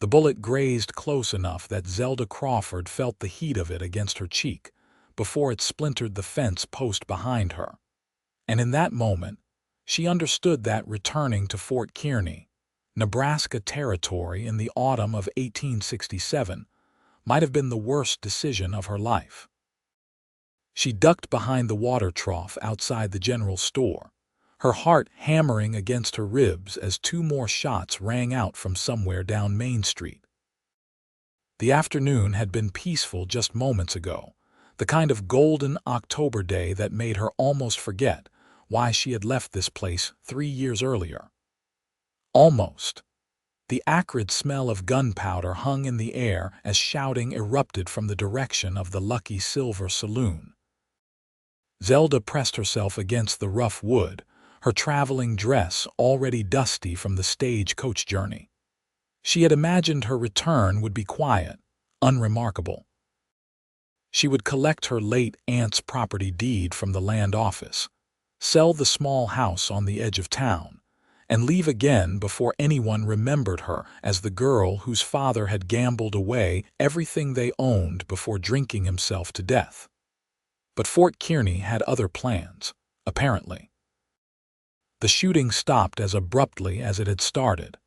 The bullet grazed close enough that Zelda Crawford felt the heat of it against her cheek before it splintered the fence post behind her. And in that moment, she understood that returning to Fort Kearny, Nebraska territory in the autumn of 1867, might have been the worst decision of her life. She ducked behind the water trough outside the general store, her heart hammering against her ribs as two more shots rang out from somewhere down Main Street. The afternoon had been peaceful just moments ago, the kind of golden October day that made her almost forget why she had left this place 3 years earlier. Almost. The acrid smell of gunpowder hung in the air as shouting erupted from the direction of the Lucky Silver Saloon. Zelda pressed herself against the rough wood, her traveling dress already dusty from the stagecoach journey. She had imagined her return would be quiet, unremarkable. She would collect her late aunt's property deed from the land office, sell the small house on the edge of town, and leave again before anyone remembered her as the girl whose father had gambled away everything they owned before drinking himself to death. But Fort Kearny had other plans, apparently. The shooting stopped as abruptly as it had started.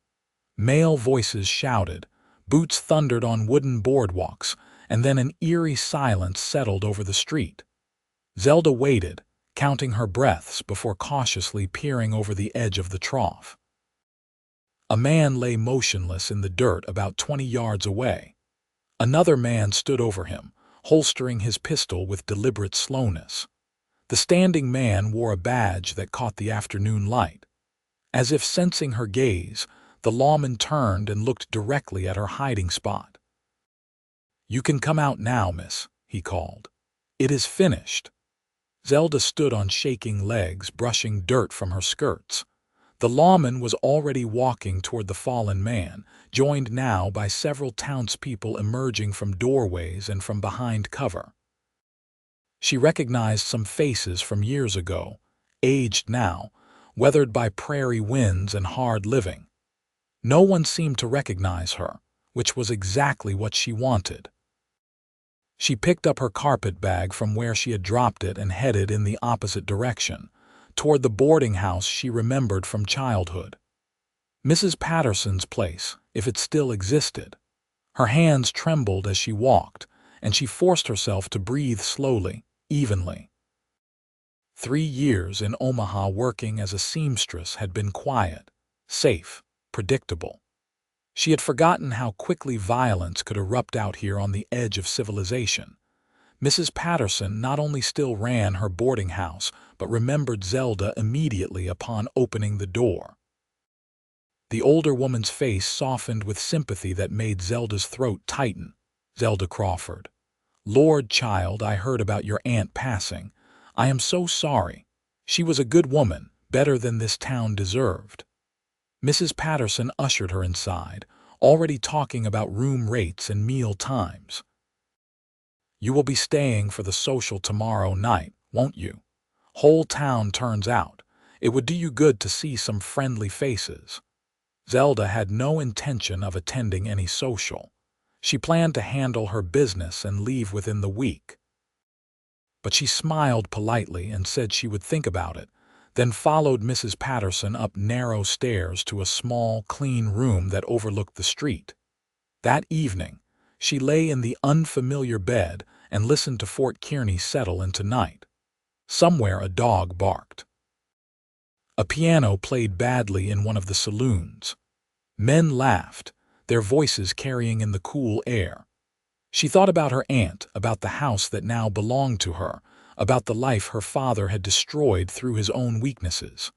Male voices shouted, boots thundered on wooden boardwalks, and then an eerie silence settled over the street. Zelda waited, counting her breaths before cautiously peering over the edge of the trough. A man lay motionless in the dirt about 20 yards away. Another man stood over him, holstering his pistol with deliberate slowness. The standing man wore a badge that caught the afternoon light. As if sensing her gaze, the lawman turned and looked directly at her hiding spot. "You can come out now, miss," he called. "It is finished." Zelda stood on shaking legs, brushing dirt from her skirts. The lawman was already walking toward the fallen man, joined now by several townspeople emerging from doorways and from behind cover. She recognized some faces from years ago, aged now, weathered by prairie winds and hard living. No one seemed to recognize her, which was exactly what she wanted. She picked up her carpet bag from where she had dropped it and headed in the opposite direction, toward the boarding house she remembered from childhood. Mrs. Patterson's place, if it still existed. Her hands trembled as she walked, and she forced herself to breathe slowly, evenly. 3 years in Omaha working as a seamstress had been quiet, safe, predictable. She had forgotten how quickly violence could erupt out here on the edge of civilization. Mrs. Patterson not only still ran her boarding house, but remembered Zelda immediately upon opening the door. The older woman's face softened with sympathy that made Zelda's throat tighten. "Zelda Crawford. Lord, child, I heard about your aunt passing. I am so sorry. She was a good woman, better than this town deserved." Mrs. Patterson ushered her inside, already talking about room rates and meal times. "You will be staying for the social tomorrow night, won't you? Whole town turns out. It would do you good to see some friendly faces." Zelda had no intention of attending any social. She planned to handle her business and leave within the week. But she smiled politely and said she would think about it, then followed Mrs. Patterson up narrow stairs to a small, clean room that overlooked the street. That evening, she lay in the unfamiliar bed and listened to Fort Kearny settle into night. Somewhere a dog barked. A piano played badly in one of the saloons. Men laughed, their voices carrying in the cool air. She thought about her aunt, about the house that now belonged to her, about the life her father had destroyed through his own weaknesses.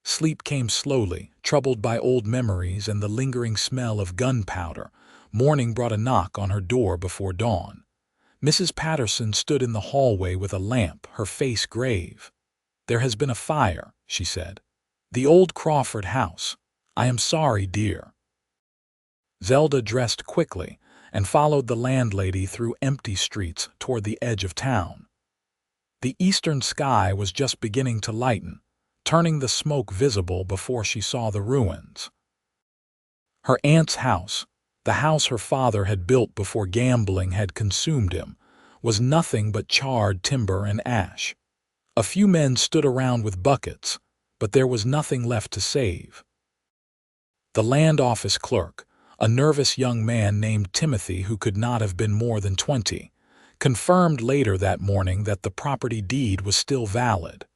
Sleep came slowly, troubled by old memories and the lingering smell of gunpowder. Morning brought a knock on her door before dawn. Mrs. Patterson stood in the hallway with a lamp, her face grave. "There has been a fire," she said. "The old Crawford house. I am sorry, dear." Zelda dressed quickly and followed the landlady through empty streets toward the edge of town. The eastern sky was just beginning to lighten, turning the smoke visible before she saw the ruins. Her aunt's house, the house her father had built before gambling had consumed him, was nothing but charred timber and ash. A few men stood around with buckets, but there was nothing left to save. The land office clerk, a nervous young man named Timothy who could not have been more than 20, confirmed later that morning that the property deed was still valid.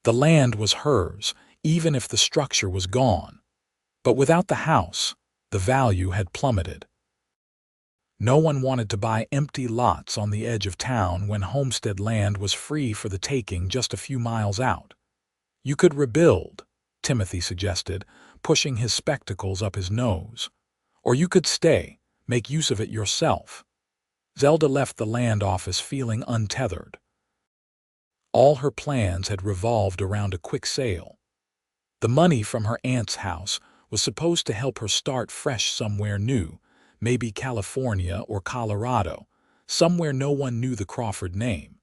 The land was hers, even if the structure was gone. But without the house, the value had plummeted. No one wanted to buy empty lots on the edge of town when homestead land was free for the taking just a few miles out. You could rebuild, Timothy suggested, pushing his spectacles up his nose. Or you could stay, make use of it yourself. Zelda left the land office feeling untethered. All her plans had revolved around a quick sale. The money from her aunt's house was supposed to help her start fresh somewhere new, maybe California or Colorado, somewhere no one knew the Crawford name.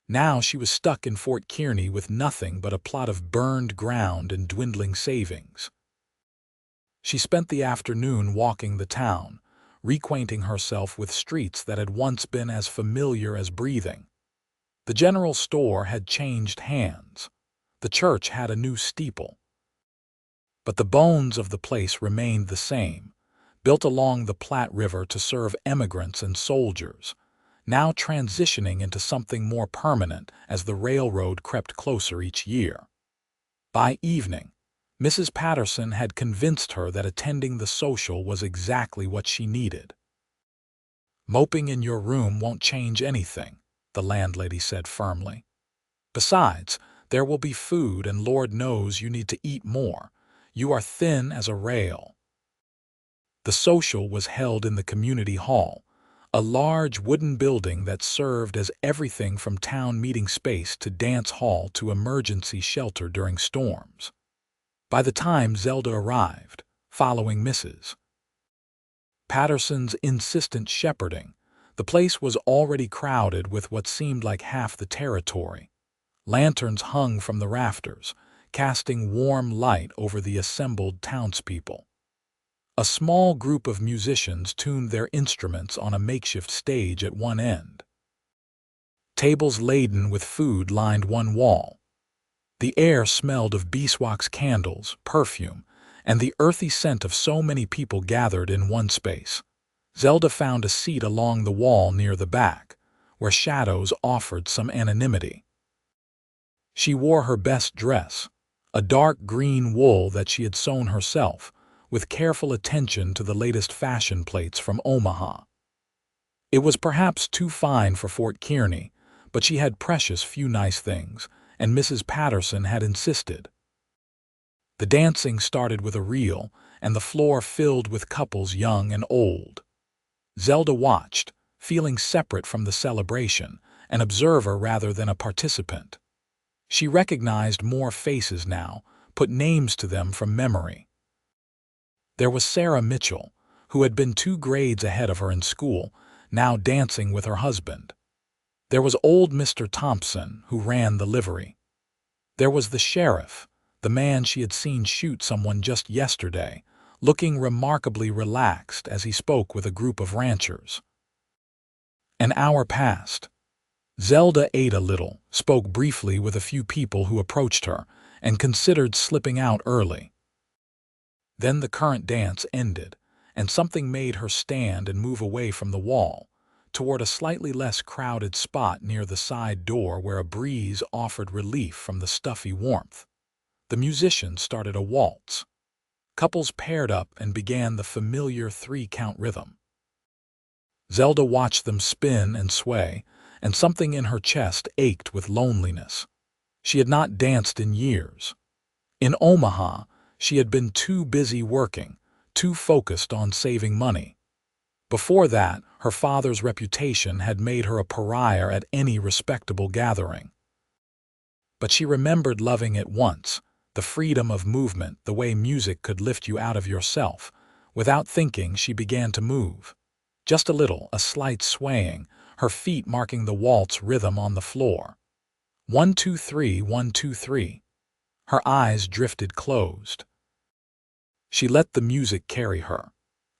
Now she was stuck in Fort Kearny with nothing but a plot of burned ground and dwindling savings. She spent the afternoon walking the town, reacquainting herself with streets that had once been as familiar as breathing. The general store had changed hands. The church had a new steeple. But the bones of the place remained the same, built along the Platte River to serve emigrants and soldiers, now transitioning into something more permanent as the railroad crept closer each year. By evening, Mrs. Patterson had convinced her that attending the social was exactly what she needed. "Moping in your room won't change anything," the landlady said firmly. "Besides, there will be food, and Lord knows you need to eat more. You are thin as a rail." The social was held in the community hall, a large wooden building that served as everything from town meeting space to dance hall to emergency shelter during storms. By the time Zelda arrived, following Mrs. Patterson's insistent shepherding, the place was already crowded with what seemed like half the territory. Lanterns hung from the rafters, casting warm light over the assembled townspeople. A small group of musicians tuned their instruments on a makeshift stage at one end. Tables laden with food lined one wall. The air smelled of beeswax candles, perfume, and the earthy scent of so many people gathered in one space. Zelda found a seat along the wall near the back, where shadows offered some anonymity. She wore her best dress, a dark green wool that she had sewn herself, with careful attention to the latest fashion plates from Omaha. It was perhaps too fine for Fort Kearny, but she had precious few nice things, and Mrs. Patterson had insisted. The dancing started with a reel, and the floor filled with couples young and old. Zelda watched, feeling separate from the celebration, an observer rather than a participant. She recognized more faces now, put names to them from memory. There was Sarah Mitchell, who had been 2 grades ahead of her in school, now dancing with her husband. There was old Mr. Thompson, who ran the livery. There was the sheriff, the man she had seen shoot someone just yesterday, looking remarkably relaxed as he spoke with a group of ranchers. An hour passed. Zelda ate a little, spoke briefly with a few people who approached her, and considered slipping out early. Then the current dance ended, and something made her stand and move away from the wall, toward a slightly less crowded spot near the side door where a breeze offered relief from the stuffy warmth. The musicians started a waltz. Couples paired up and began the familiar 3-count rhythm. Zelda watched them spin and sway, and something in her chest ached with loneliness. She had not danced in years. In Omaha, she had been too busy working, too focused on saving money. Before that, her father's reputation had made her a pariah at any respectable gathering. But she remembered loving it once, the freedom of movement, the way music could lift you out of yourself. Without thinking, she began to move. Just a little, a slight swaying, her feet marking the waltz rhythm on the floor. 1, 2, 3, 1, 2, 3. Her eyes drifted closed. She let the music carry her,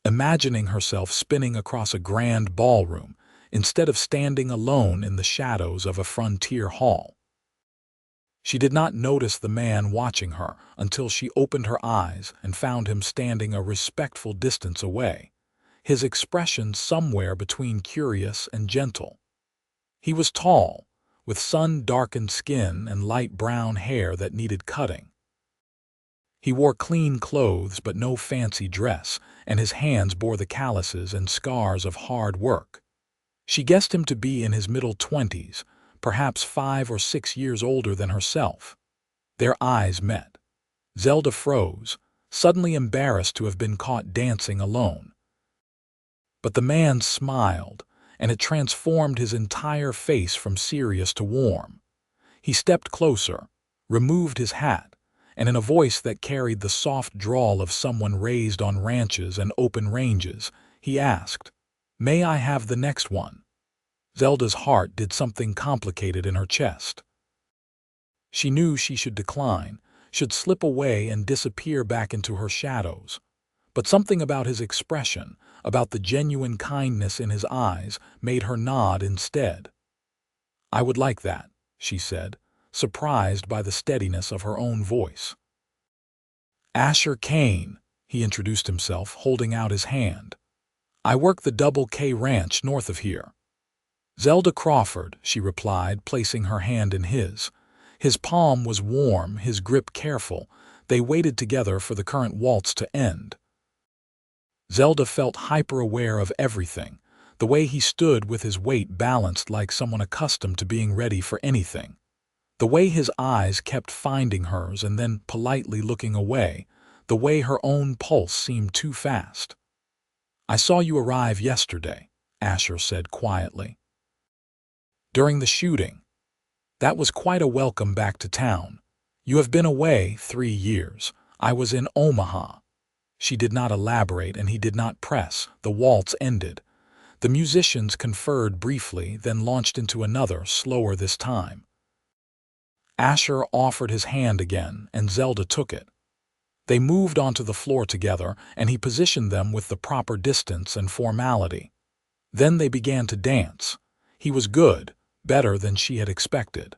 imagining herself spinning across a grand ballroom instead of standing alone in the shadows of a frontier hall. She did not notice the man watching her until she opened her eyes and found him standing a respectful distance away, his expression somewhere between curious and gentle. He was tall, with sun-darkened skin and light brown hair that needed cutting. He wore clean clothes but no fancy dress, and his hands bore the calluses and scars of hard work. She guessed him to be in his middle 20s, perhaps 5 or 6 years older than herself. Their eyes met. Zelda froze, suddenly embarrassed to have been caught dancing alone. But the man smiled, and it transformed his entire face from serious to warm. He stepped closer, removed his hat, and in a voice that carried the soft drawl of someone raised on ranches and open ranges, he asked, "May I have the next one?" Zelda's heart did something complicated in her chest. She knew she should decline, should slip away and disappear back into her shadows. But something about his expression, about the genuine kindness in his eyes, made her nod instead. "I would like that," she said, surprised by the steadiness of her own voice. "Asher Kane," he introduced himself, holding out his hand. "I work the Double K Ranch north of here." "Zelda Crawford," she replied, placing her hand in his. His palm was warm, his grip careful. They waited together for the current waltz to end. Zelda felt hyper-aware of everything, the way he stood with his weight balanced like someone accustomed to being ready for anything. The way his eyes kept finding hers and then politely looking away, the way her own pulse seemed too fast. "I saw you arrive yesterday," Asher said quietly. "During the shooting. That was quite a welcome back to town. You have been away 3 years. I was in Omaha." She did not elaborate and he did not press. The waltz ended. The musicians conferred briefly, then launched into another, slower this time. Asher offered his hand again, and Zelda took it. They moved onto the floor together, and he positioned them with the proper distance and formality. Then they began to dance. He was good, better than she had expected.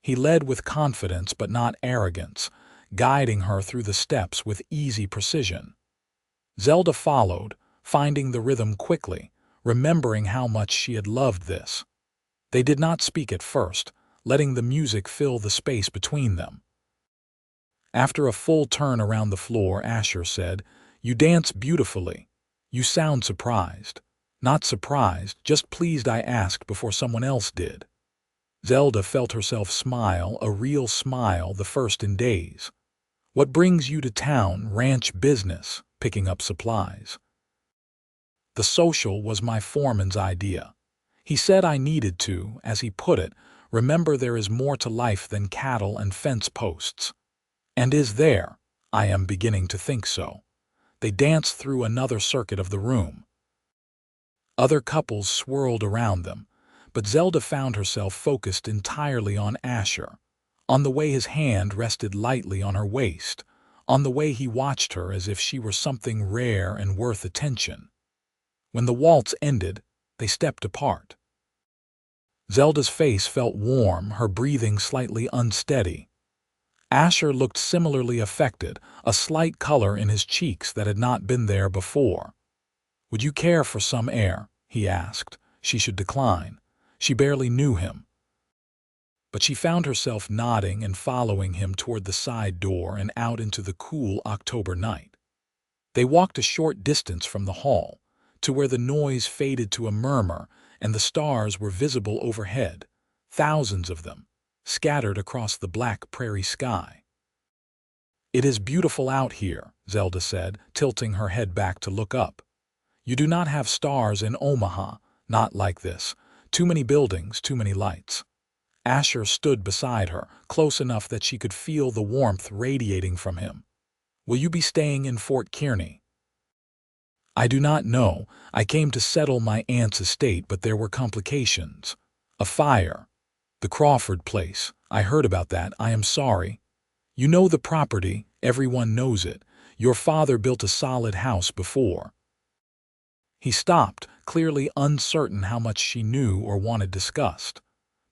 He led with confidence but not arrogance, guiding her through the steps with easy precision. Zelda followed, finding the rhythm quickly, remembering how much she had loved this. They did not speak at first, letting the music fill the space between them. After a full turn around the floor, Asher said, "You dance beautifully. You sound surprised." "Not surprised, just pleased I asked before someone else did." Zelda felt herself smile, a real smile, the first in days. "What brings you to town? Ranch business, picking up supplies." "The social was my foreman's idea. He said I needed to, as he put it, remember there is more to life than cattle and fence posts." "And is there?" "I am beginning to think so." They danced through another circuit of the room. Other couples swirled around them, but Zelda found herself focused entirely on Asher, on the way his hand rested lightly on her waist, on the way he watched her as if she were something rare and worth attention. When the waltz ended, they stepped apart. Zelda's face felt warm, her breathing slightly unsteady. Asher looked similarly affected, a slight color in his cheeks that had not been there before. "Would you care for some air?" he asked. She should decline. She barely knew him. But she found herself nodding and following him toward the side door and out into the cool October night. They walked a short distance from the hall, to where the noise faded to a murmur and the stars were visible overhead, thousands of them, scattered across the black prairie sky. "It is beautiful out here," Zelda said, tilting her head back to look up. "You do not have stars in Omaha, not like this. Too many buildings, too many lights." Asher stood beside her, close enough that she could feel the warmth radiating from him. "Will you be staying in Fort Kearny?" "I do not know. I came to settle my aunt's estate, but there were complications. A fire. The Crawford place. I heard about that. I am sorry. You know the property. Everyone knows it. Your father built a solid house before." He stopped, clearly uncertain how much she knew or wanted discussed.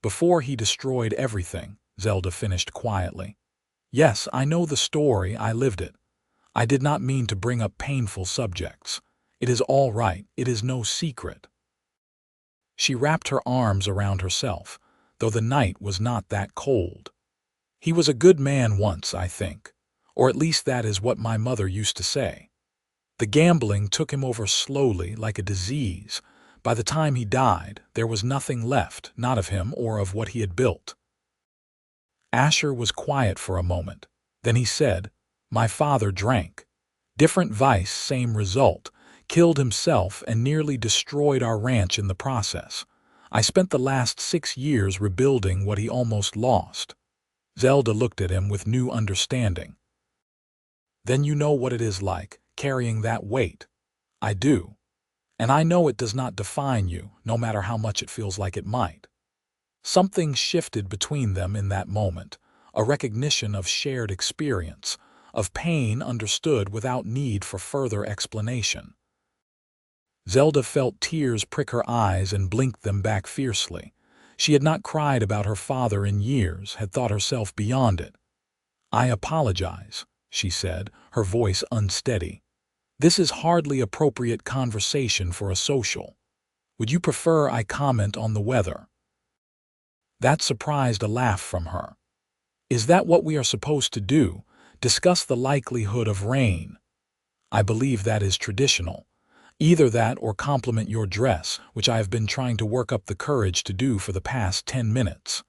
"Before he destroyed everything," Zelda finished quietly. "Yes, I know the story, I lived it. I did not mean to bring up painful subjects. It is all right, it is no secret." She wrapped her arms around herself, though the night was not that cold. "He was a good man once, I think. Or at least that is what my mother used to say. The gambling took him over slowly, like a disease. By the time he died, there was nothing left, not of him or of what he had built." Asher was quiet for a moment. Then he said, "My father drank. Different vice, same result. Killed himself and nearly destroyed our ranch in the process. I spent the last 6 years rebuilding what he almost lost." Zelda looked at him with new understanding. "Then you know what it is like, carrying that weight." "I do. And I know it does not define you, no matter how much it feels like it might." Something shifted between them in that moment, a recognition of shared experience, of pain understood without need for further explanation. Zelda felt tears prick her eyes and blinked them back fiercely. She had not cried about her father in years, had thought herself beyond it. "I apologize," she said, her voice unsteady. "This is hardly appropriate conversation for a social. Would you prefer I comment on the weather?" That surprised a laugh from her. "Is that what we are supposed to do? Discuss the likelihood of rain?" "I believe that is traditional. Either that or compliment your dress, which I have been trying to work up the courage to do for the past 10 minutes.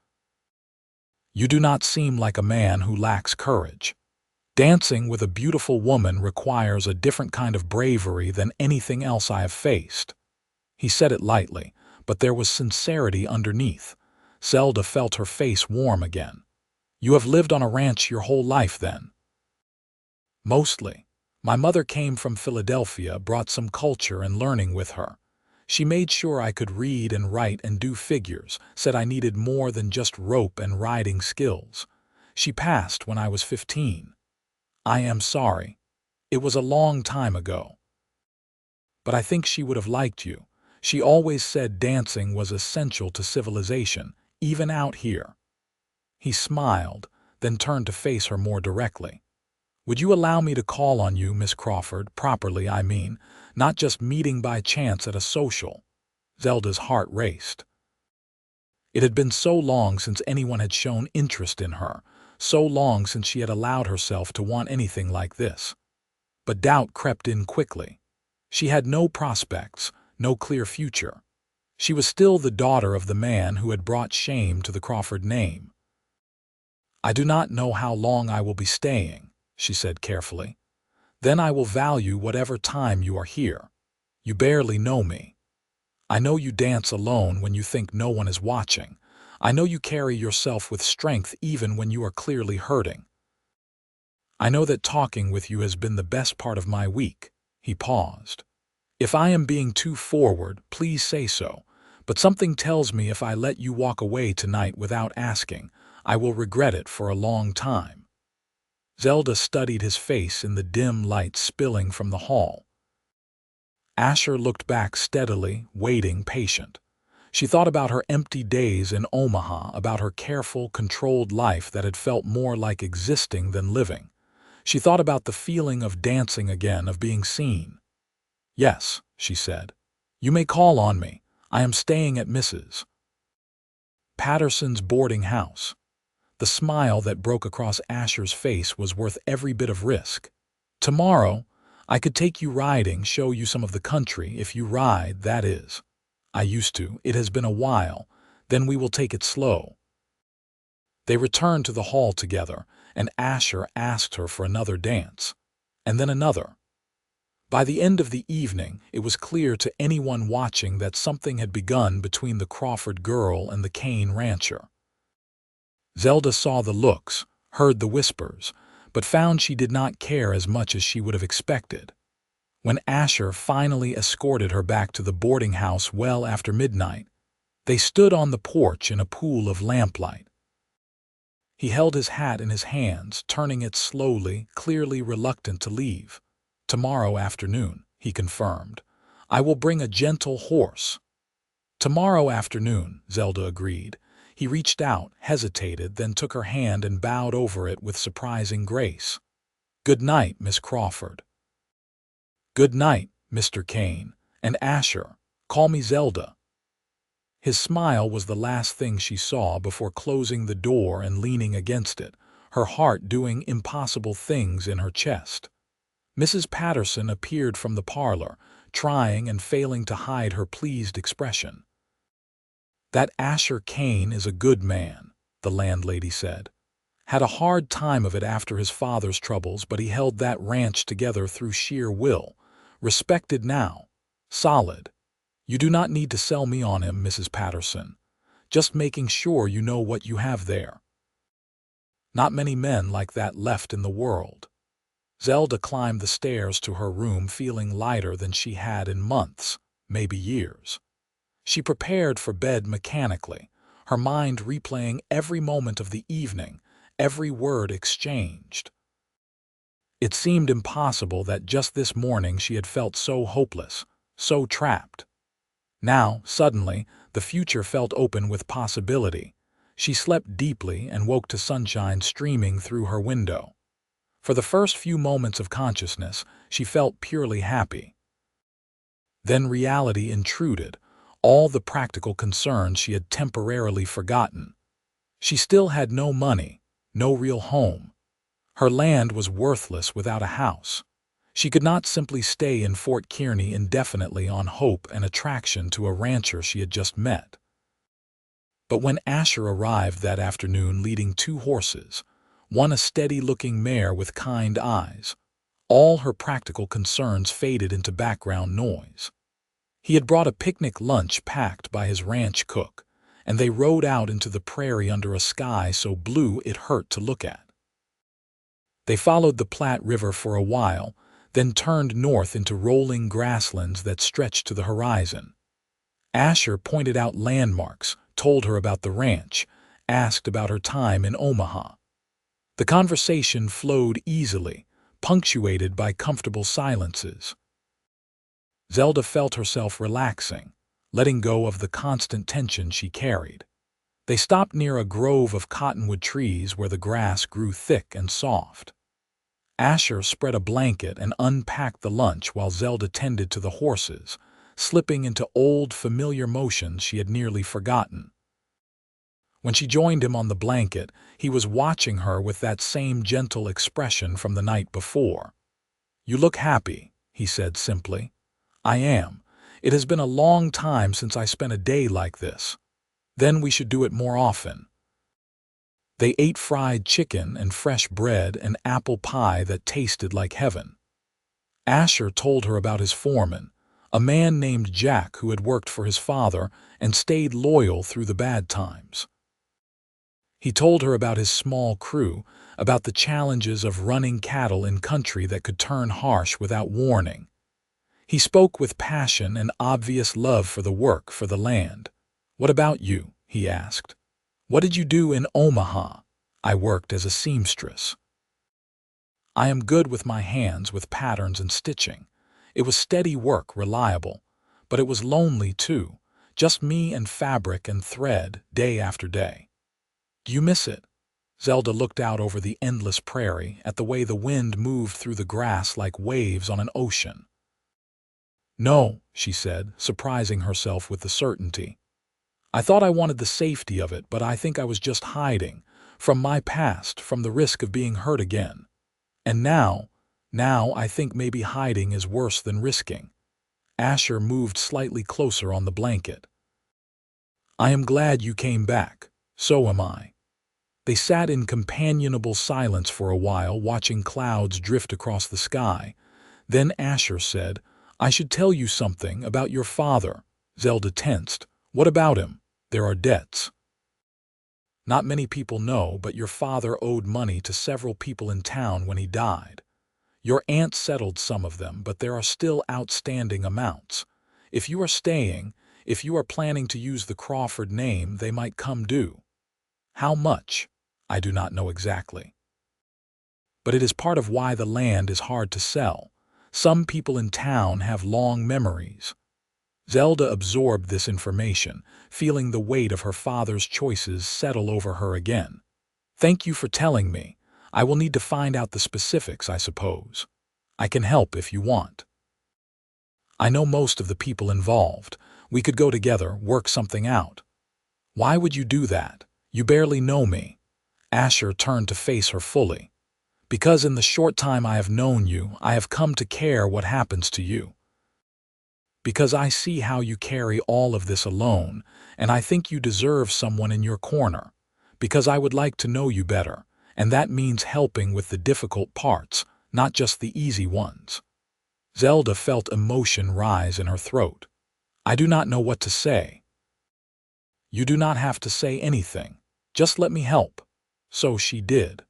You do not seem like a man who lacks courage. Dancing with a beautiful woman requires a different kind of bravery than anything else I have faced." He said it lightly, but there was sincerity underneath. Zelda felt her face warm again. "You have lived on a ranch your whole life, then?" "Mostly. My mother came from Philadelphia, brought some culture and learning with her. She made sure I could read and write and do figures, said I needed more than just rope and riding skills. She passed when I was 15. I am sorry. It was a long time ago. But I think she would have liked you. She always said dancing was essential to civilization, even out here." He smiled, then turned to face her more directly. "Would you allow me to call on you, Miss Crawford, properly I mean, not just meeting by chance at a social?" Zelda's heart raced. It had been so long since anyone had shown interest in her, so long since she had allowed herself to want anything like this. But doubt crept in quickly. She had no prospects, no clear future. She was still the daughter of the man who had brought shame to the Crawford name. "I do not know how long I will be staying," she said carefully. "Then I will value whatever time you are here. You barely know me. I know you dance alone when you think no one is watching. I know you carry yourself with strength even when you are clearly hurting. I know that talking with you has been the best part of my week." He paused. "If I am being too forward, please say so, but something tells me if I let you walk away tonight without asking, I will regret it for a long time." Zelda studied his face in the dim light spilling from the hall. Asher looked back steadily, waiting, patient. She thought about her empty days in Omaha, about her careful, controlled life that had felt more like existing than living. She thought about the feeling of dancing again, of being seen. "Yes," she said. "You may call on me. I am staying at Mrs. Patterson's boarding house." The smile that broke across Asher's face was worth every bit of risk. "Tomorrow, I could take you riding, show you some of the country, if you ride, that is. I used to. It has been a while. Then we will take it slow." They returned to the hall together, and Asher asked her for another dance. And then another. By the end of the evening, it was clear to anyone watching that something had begun between the Crawford girl and the Kane rancher. Zelda saw the looks, heard the whispers, but found she did not care as much as she would have expected. When Asher finally escorted her back to the boarding house well after midnight, they stood on the porch in a pool of lamplight. He held his hat in his hands, turning it slowly, clearly reluctant to leave. "Tomorrow afternoon," he confirmed. "I will bring a gentle horse." "Tomorrow afternoon," Zelda agreed. He reached out, hesitated, then took her hand and bowed over it with surprising grace. "Good night, Miss Crawford." "Good night, Mr. Kane. And Asher, call me Zelda." His smile was the last thing she saw before closing the door and leaning against it, her heart doing impossible things in her chest. Mrs. Patterson appeared from the parlor, trying and failing to hide her pleased expression. "That Asher Kane is a good man," the landlady said. "Had a hard time of it after his father's troubles, but he held that ranch together through sheer will. Respected now. Solid. You do not need to sell me on him, Mrs. Patterson. Just making sure you know what you have there. Not many men like that left in the world." Zelda climbed the stairs to her room feeling lighter than she had in months, maybe years. She prepared for bed mechanically, her mind replaying every moment of the evening, every word exchanged. It seemed impossible that just this morning she had felt so hopeless, so trapped. Now, suddenly, the future felt open with possibility. She slept deeply and woke to sunshine streaming through her window. For the first few moments of consciousness, she felt purely happy. Then reality intruded, all the practical concerns she had temporarily forgotten. She still had no money, no real home. Her land was worthless without a house. She could not simply stay in Fort Kearny indefinitely on hope and attraction to a rancher she had just met. But when Asher arrived that afternoon leading 2 horses, one a steady-looking mare with kind eyes, all her practical concerns faded into background noise. He had brought a picnic lunch packed by his ranch cook, and they rode out into the prairie under a sky so blue it hurt to look at. They followed the Platte River for a while, then turned north into rolling grasslands that stretched to the horizon. Asher pointed out landmarks, told her about the ranch, asked about her time in Omaha. The conversation flowed easily, punctuated by comfortable silences. Zelda felt herself relaxing, letting go of the constant tension she carried. They stopped near a grove of cottonwood trees where the grass grew thick and soft. Asher spread a blanket and unpacked the lunch while Zelda tended to the horses, slipping into old familiar motions she had nearly forgotten. When she joined him on the blanket, he was watching her with that same gentle expression from the night before. "You look happy," he said simply. "I am. It has been a long time since I spent a day like this. Then we should do it more often." They ate fried chicken and fresh bread and apple pie that tasted like heaven. Asher told her about his foreman, a man named Jack who had worked for his father and stayed loyal through the bad times. He told her about his small crew, about the challenges of running cattle in country that could turn harsh without warning. He spoke with passion and obvious love for the work, for the land. "What about you?" he asked. "What did you do in Omaha?" "I worked as a seamstress." "I am good with my hands, with patterns and stitching." It was steady work, reliable. But it was lonely, too. Just me and fabric and thread, day after day. "Do you miss it?" Zelda looked out over the endless prairie, at the way the wind moved through the grass like waves on an ocean. "No," she said, surprising herself with the certainty. "I thought I wanted the safety of it, but I think I was just hiding. From my past, from the risk of being hurt again. And now I think maybe hiding is worse than risking." Asher moved slightly closer on the blanket. "I am glad you came back. So am I." They sat in companionable silence for a while, watching clouds drift across the sky. Then Asher said, "I should tell you something about your father." Zelda tensed. "What about him?" "There are debts." "Not many people know, but your father owed money to several people in town when he died. Your aunt settled some of them, but there are still outstanding amounts. If you are staying, if you are planning to use the Crawford name, they might come due." "How much?" I do not know exactly. But it is part of why the land is hard to sell. Some people in town have long memories. Zelda absorbed this information, feeling the weight of her father's choices settle over her again. Thank you for telling me. I will need to find out the specifics, I suppose. I can help if you want. I know most of the people involved. We could go together, work something out. Why would you do that? You barely know me. Asher turned to face her fully. Because in the short time I have known you, I have come to care what happens to you. Because I see how you carry all of this alone, and I think you deserve someone in your corner. Because I would like to know you better, and that means helping with the difficult parts, not just the easy ones. Zelda felt emotion rise in her throat. I do not know what to say. You do not have to say anything. Just let me help. So she did.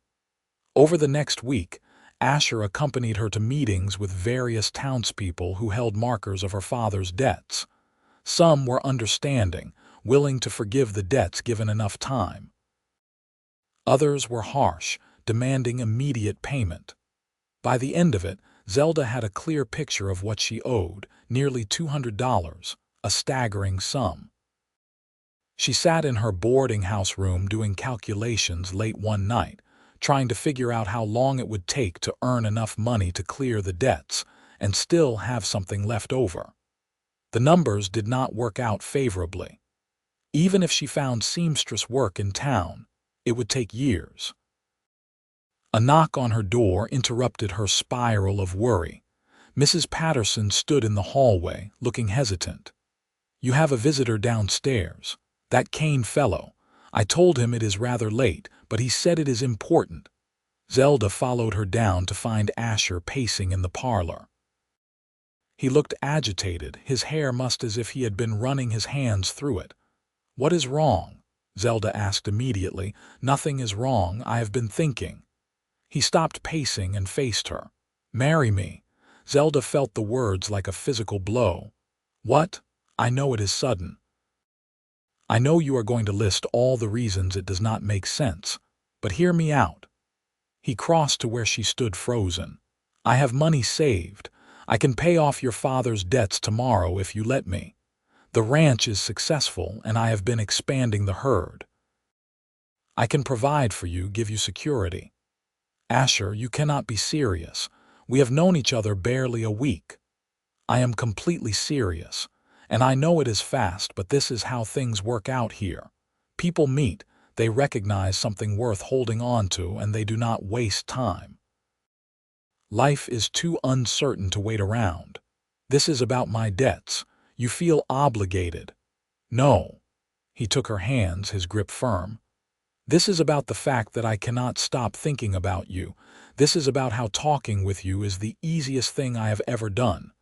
Over the next week, Asher accompanied her to meetings with various townspeople who held markers of her father's debts. Some were understanding, willing to forgive the debts given enough time. Others were harsh, demanding immediate payment. By the end of it, Zelda had a clear picture of what she owed, nearly $200, a staggering sum. She sat in her boarding house room doing calculations late one night, trying to figure out how long it would take to earn enough money to clear the debts and still have something left over. The numbers did not work out favorably. Even if she found seamstress work in town, it would take years. A knock on her door interrupted her spiral of worry. Mrs. Patterson stood in the hallway, looking hesitant. You have a visitor downstairs. That Kane fellow. I told him it is rather late, but he said it is important. Zelda followed her down to find Asher pacing in the parlor. He looked agitated, his hair mussed as if he had been running his hands through it. What is wrong? Zelda asked immediately. Nothing is wrong, I have been thinking. He stopped pacing and faced her. Marry me. Zelda felt the words like a physical blow. What? I know it is sudden. I know you are going to list all the reasons it does not make sense, but hear me out. He crossed to where she stood frozen. I have money saved. I can pay off your father's debts tomorrow if you let me. The ranch is successful and I have been expanding the herd. I can provide for you, give you security. Asher, you cannot be serious. We have known each other barely a week. I am completely serious. And I know it is fast, but this is how things work out here. People meet, they recognize something worth holding on to, and they do not waste time. Life is too uncertain to wait around. This is about my debts. You feel obligated. No. He took her hands, his grip firm. This is about the fact that I cannot stop thinking about you. This is about how talking with you is the easiest thing I have ever done.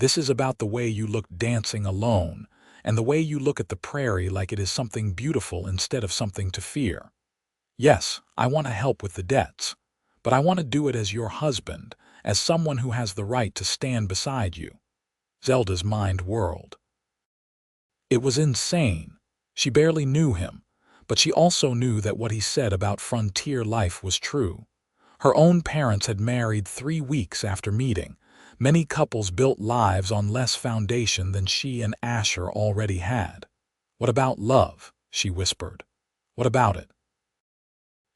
This is about the way you look dancing alone, and the way you look at the prairie like it is something beautiful instead of something to fear. Yes, I want to help with the debts, but I want to do it as your husband, as someone who has the right to stand beside you. Zelda's mind whirled. It was insane. She barely knew him, but she also knew that what he said about frontier life was true. Her own parents had married 3 weeks after meeting. Many couples built lives on less foundation than she and Asher already had. What about love? She whispered. What about it?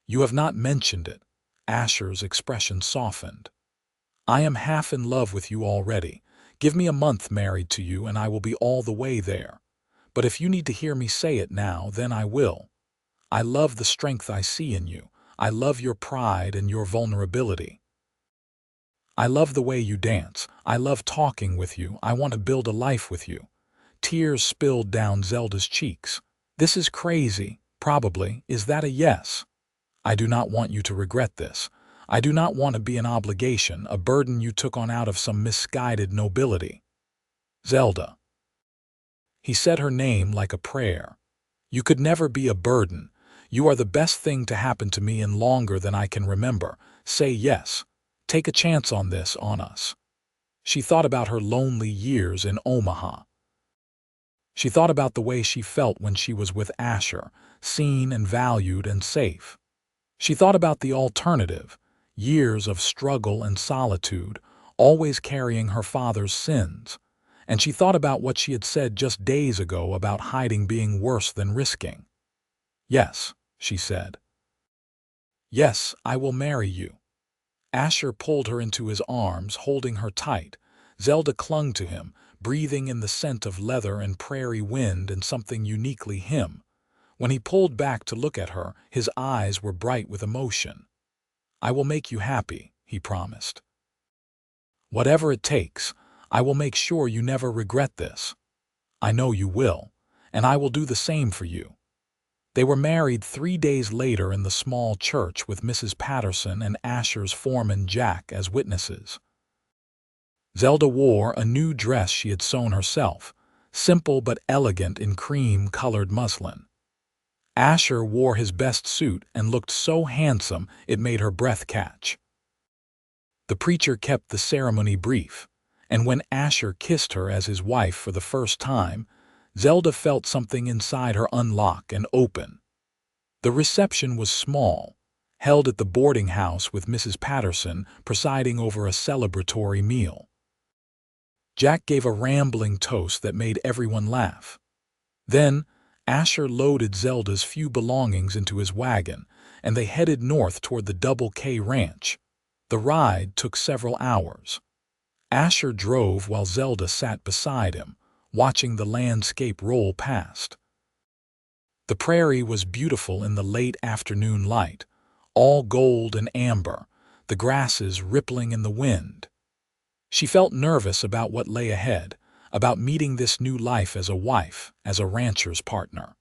You have not mentioned it. Asher's expression softened. I am half in love with you already. Give me a month married to you and I will be all the way there. But if you need to hear me say it now, then I will. I love the strength I see in you. I love your pride and your vulnerability. I love the way you dance. I love talking with you. I want to build a life with you. Tears spilled down Zelda's cheeks. This is crazy. Probably. Is that a yes? I do not want you to regret this. I do not want to be an obligation, a burden you took on out of some misguided nobility. Zelda. He said her name like a prayer. You could never be a burden. You are the best thing to happen to me in longer than I can remember. Say yes. Take a chance on this, on us. She thought about her lonely years in Omaha. She thought about the way she felt when she was with Asher, seen and valued and safe. She thought about the alternative, years of struggle and solitude, always carrying her father's sins. And she thought about what she had said just days ago about hiding being worse than risking. "Yes," she said. "Yes, I will marry you." Asher pulled her into his arms, holding her tight. Zelda clung to him, breathing in the scent of leather and prairie wind and something uniquely him. When he pulled back to look at her, his eyes were bright with emotion. "I will make you happy," he promised. "Whatever it takes, I will make sure you never regret this. I know you will, and I will do the same for you." They were married 3 days later in the small church with Mrs. Patterson and Asher's foreman Jack as witnesses. Zelda wore a new dress she had sewn herself, simple but elegant in cream-colored muslin. Asher wore his best suit and looked so handsome it made her breath catch. The preacher kept the ceremony brief, and when Asher kissed her as his wife for the first time, Zelda felt something inside her unlock and open. The reception was small, held at the boarding house with Mrs. Patterson presiding over a celebratory meal. Jack gave a rambling toast that made everyone laugh. Then, Asher loaded Zelda's few belongings into his wagon, and they headed north toward the Double K Ranch. The ride took several hours. Asher drove while Zelda sat beside him, watching the landscape roll past. The prairie was beautiful in the late afternoon light, all gold and amber, the grasses rippling in the wind. She felt nervous about what lay ahead, about meeting this new life as a wife, as a rancher's partner.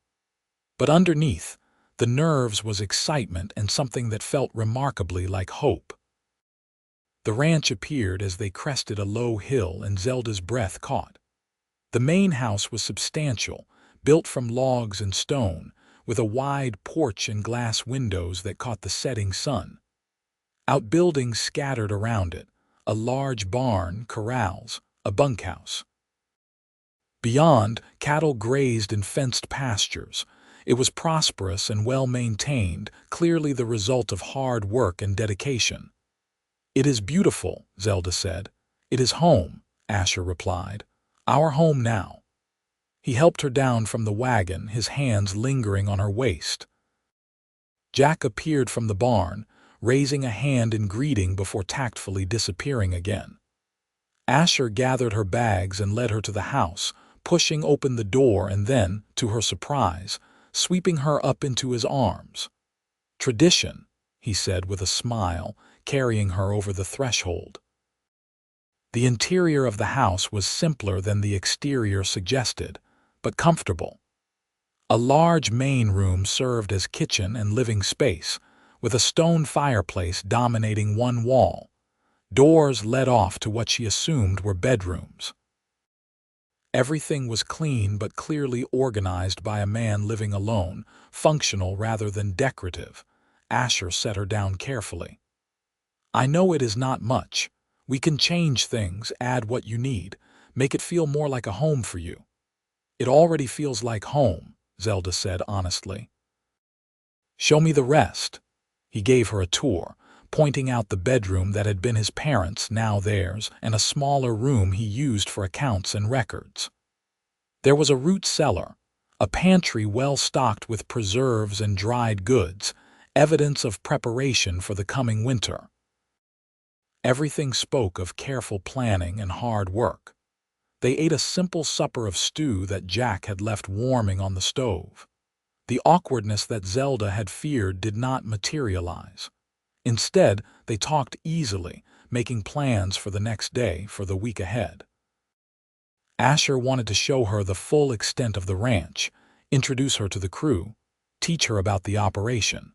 But underneath, the nerves was excitement and something that felt remarkably like hope. The ranch appeared as they crested a low hill and Zelda's breath caught. The main house was substantial, built from logs and stone, with a wide porch and glass windows that caught the setting sun. Outbuildings scattered around it, a large barn, corrals, a bunkhouse. Beyond, cattle grazed in fenced pastures. It was prosperous and well-maintained, clearly the result of hard work and dedication. "It is beautiful," Zelda said. "It is home," Asher replied. "Our home now." He helped her down from the wagon, his hands lingering on her waist. Jack appeared from the barn, raising a hand in greeting before tactfully disappearing again. Asher gathered her bags and led her to the house, pushing open the door and then, to her surprise, sweeping her up into his arms. "Tradition," he said with a smile, carrying her over the threshold. The interior of the house was simpler than the exterior suggested, but comfortable. A large main room served as kitchen and living space, with a stone fireplace dominating one wall. Doors led off to what she assumed were bedrooms. Everything was clean but clearly organized by a man living alone, functional rather than decorative. Asher set her down carefully. "I know it is not much. We can change things, add what you need, make it feel more like a home for you." "It already feels like home," Zelda said honestly. "Show me the rest." He gave her a tour, pointing out the bedroom that had been his parents', now theirs, and a smaller room he used for accounts and records. There was a root cellar, a pantry well stocked with preserves and dried goods, evidence of preparation for the coming winter. Everything spoke of careful planning and hard work. They ate a simple supper of stew that Jack had left warming on the stove. The awkwardness that Zelda had feared did not materialize. Instead, they talked easily, making plans for the next day, for the week ahead. Asher wanted to show her the full extent of the ranch, introduce her to the crew, teach her about the operation.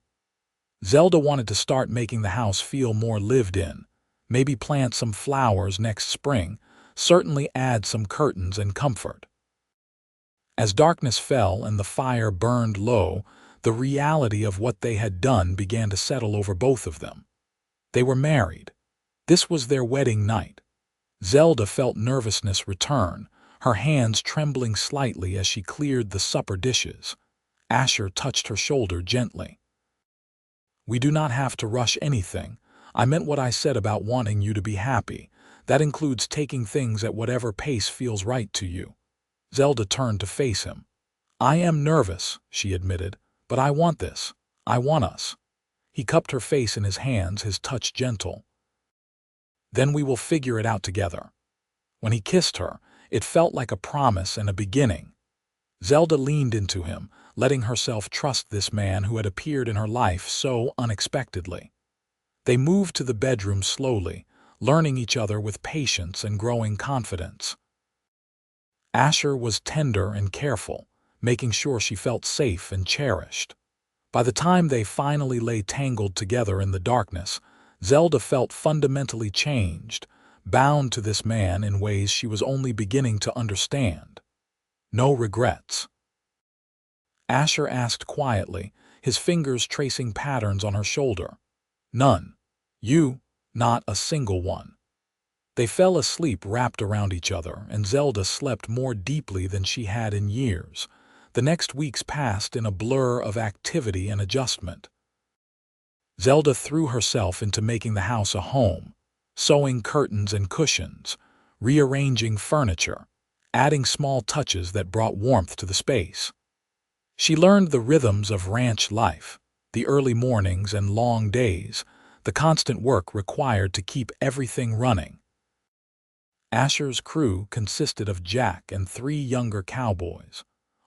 Zelda wanted to start making the house feel more lived in, maybe plant some flowers next spring, certainly add some curtains and comfort. As darkness fell and the fire burned low, the reality of what they had done began to settle over both of them. They were married. This was their wedding night. Zelda felt nervousness return, her hands trembling slightly as she cleared the supper dishes. Asher touched her shoulder gently. "We do not have to rush anything. I meant what I said about wanting you to be happy. That includes taking things at whatever pace feels right to you." Zelda turned to face him. "I am nervous," she admitted, "but I want this. I want us." He cupped her face in his hands, his touch gentle. "Then we will figure it out together." When he kissed her, it felt like a promise and a beginning. Zelda leaned into him, letting herself trust this man who had appeared in her life so unexpectedly. They moved to the bedroom slowly, learning each other with patience and growing confidence. Asher was tender and careful, making sure she felt safe and cherished. By the time they finally lay tangled together in the darkness, Zelda felt fundamentally changed, bound to this man in ways she was only beginning to understand. "No regrets?" Asher asked quietly, his fingers tracing patterns on her shoulder. "None. You, not a single one." They fell asleep wrapped around each other, and Zelda slept more deeply than she had in years. The next weeks passed in a blur of activity and adjustment. Zelda threw herself into making the house a home, sewing curtains and cushions, rearranging furniture, adding small touches that brought warmth to the space. She learned the rhythms of ranch life, the early mornings and long days, the constant work required to keep everything running. Asher's crew consisted of Jack and 3 younger cowboys,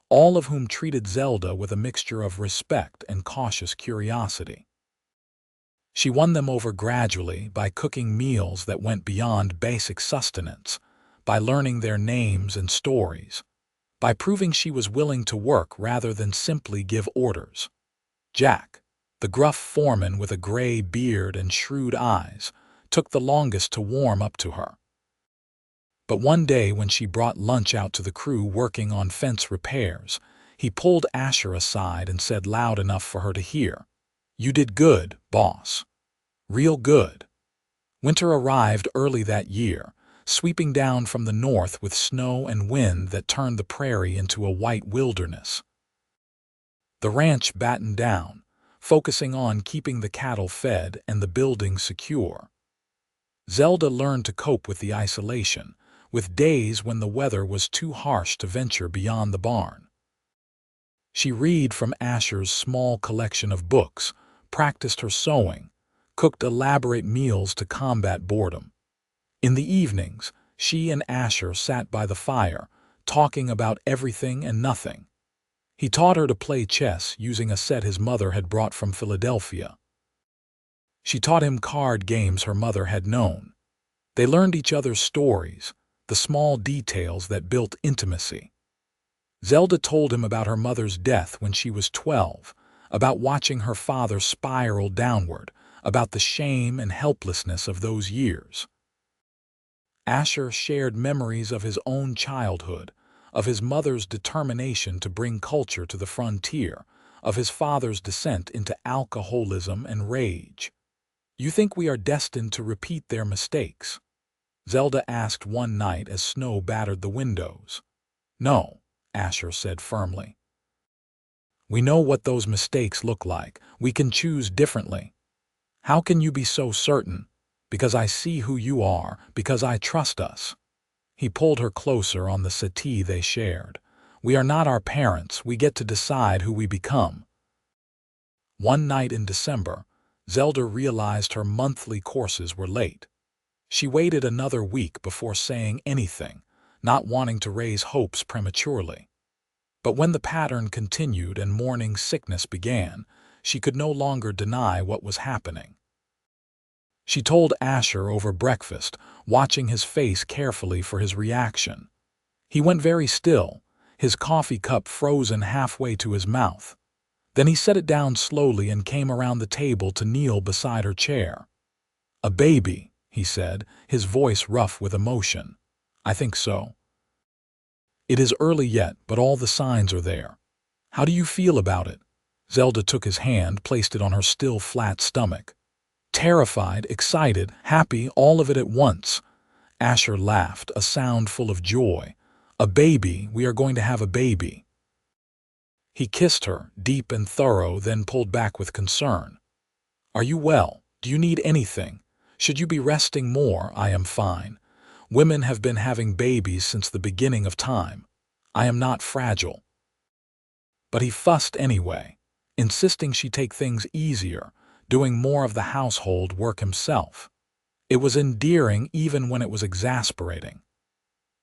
all of whom treated Zelda with a mixture of respect and cautious curiosity. She won them over gradually by cooking meals that went beyond basic sustenance, by learning their names and stories, by proving she was willing to work rather than simply give orders. Jack, the gruff foreman with a gray beard and shrewd eyes, took the longest to warm up to her. But one day when she brought lunch out to the crew working on fence repairs, he pulled Asher aside and said loud enough for her to hear, "You did good, boss. Real good." Winter arrived early that year, sweeping down from the north with snow and wind that turned the prairie into a white wilderness. The ranch battened down, focusing on keeping the cattle fed and the buildings secure. Zelda learned to cope with the isolation, with days when the weather was too harsh to venture beyond the barn. She read from Asher's small collection of books, practiced her sewing, cooked elaborate meals to combat boredom. In the evenings, she and Asher sat by the fire, talking about everything and nothing. He taught her to play chess using a set his mother had brought from Philadelphia. She taught him card games her mother had known. They learned each other's stories, the small details that built intimacy. Zelda told him about her mother's death when she was 12, about watching her father spiral downward, about the shame and helplessness of those years. Asher shared memories of his own childhood, of his mother's determination to bring culture to the frontier, of his father's descent into alcoholism and rage. "You think we are destined to repeat their mistakes?" Zelda asked one night as snow battered the windows. "No," Asher said firmly. "We know what those mistakes look like. We can choose differently." "How can you be so certain?" "Because I see who you are, because I trust us." He pulled her closer on the settee they shared. "We are not our parents. We get to decide who we become." One night in December, Zelda realized her monthly courses were late. She waited another week before saying anything, not wanting to raise hopes prematurely. But when the pattern continued and morning sickness began, she could no longer deny what was happening. She told Asher over breakfast, watching his face carefully for his reaction. He went very still, his coffee cup frozen halfway to his mouth. Then he set it down slowly and came around the table to kneel beside her chair. "A baby," he said, his voice rough with emotion. "I think so. It is early yet, but all the signs are there. How do you feel about it?" Zelda took his hand, placed it on her still flat stomach. "Terrified, excited, happy, all of it at once." Asher laughed, a sound full of joy, "A baby, we are going to have a baby." He kissed her, deep and thorough, then pulled back with concern. "Are you well? Do you need anything? Should you be resting more?" "I am fine. Women have been having babies since the beginning of time. I am not fragile." But he fussed anyway, insisting she take things easier, doing more of the household work himself. It was endearing even when it was exasperating.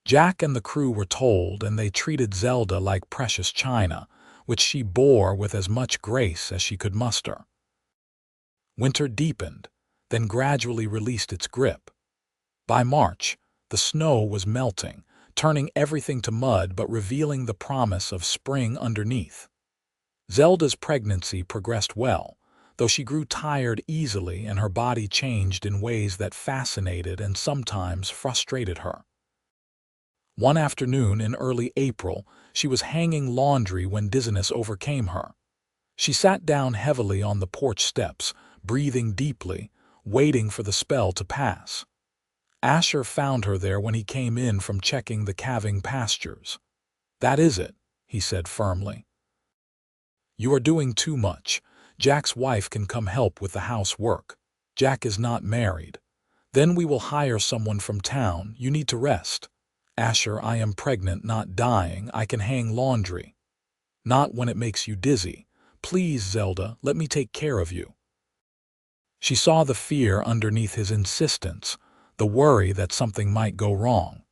Jack and the crew were told, and they treated Zelda like precious china, which she bore with as much grace as she could muster. Winter deepened, then gradually released its grip. By March, the snow was melting, turning everything to mud but revealing the promise of spring underneath. Zelda's pregnancy progressed well, though she grew tired easily and her body changed in ways that fascinated and sometimes frustrated her. One afternoon in early April, she was hanging laundry when dizziness overcame her. She sat down heavily on the porch steps, breathing deeply, waiting for the spell to pass. Asher found her there when he came in from checking the calving pastures. "That is it," he said firmly. "You are doing too much. Jack's wife can come help with the housework. Jack is not married. Then we will hire someone from town. You need to rest." "Asher, I am pregnant, not dying. I can hang laundry." "Not when it makes you dizzy. Please, Zelda, let me take care of you." She saw the fear underneath his insistence, the worry that something might go wrong.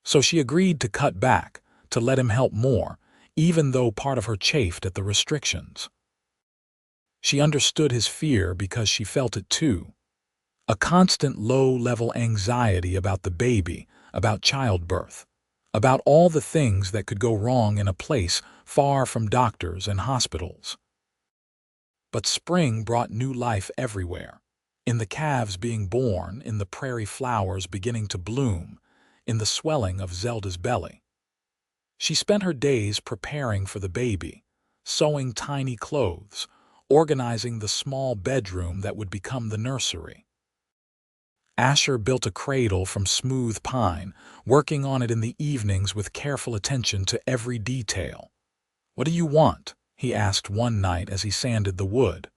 So she agreed to cut back, to let him help more, even though part of her chafed at the restrictions. She understood his fear because she felt it too. A constant low-level anxiety about the baby, about childbirth, about all the things that could go wrong in a place far from doctors and hospitals. But spring brought new life everywhere, in the calves being born, in the prairie flowers beginning to bloom, in the swelling of Zelda's belly. She spent her days preparing for the baby, sewing tiny clothes, organizing the small bedroom that would become the nursery. Asher built a cradle from smooth pine, working on it in the evenings with careful attention to every detail. "What do you want?" he asked one night as he sanded the wood.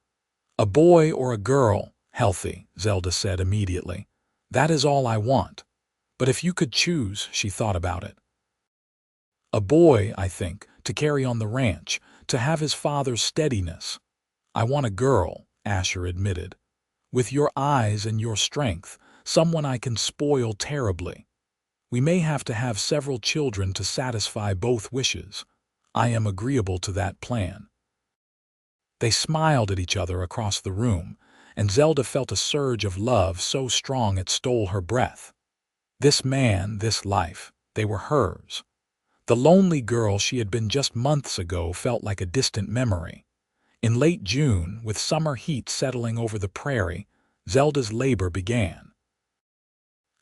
"A boy or a girl, healthy," Zelda said immediately. "That is all I want. But if you could choose," she thought about it. "A boy, I think, to carry on the ranch, to have his father's steadiness." "I want a girl," Asher admitted. "With your eyes and your strength, someone I can spoil terribly. We may have to have several children to satisfy both wishes. I am agreeable to that plan." They smiled at each other across the room, and Zelda felt a surge of love so strong it stole her breath. This man, this life, they were hers. The lonely girl she had been just months ago felt like a distant memory. In late June, with summer heat settling over the prairie, Zelda's labor began.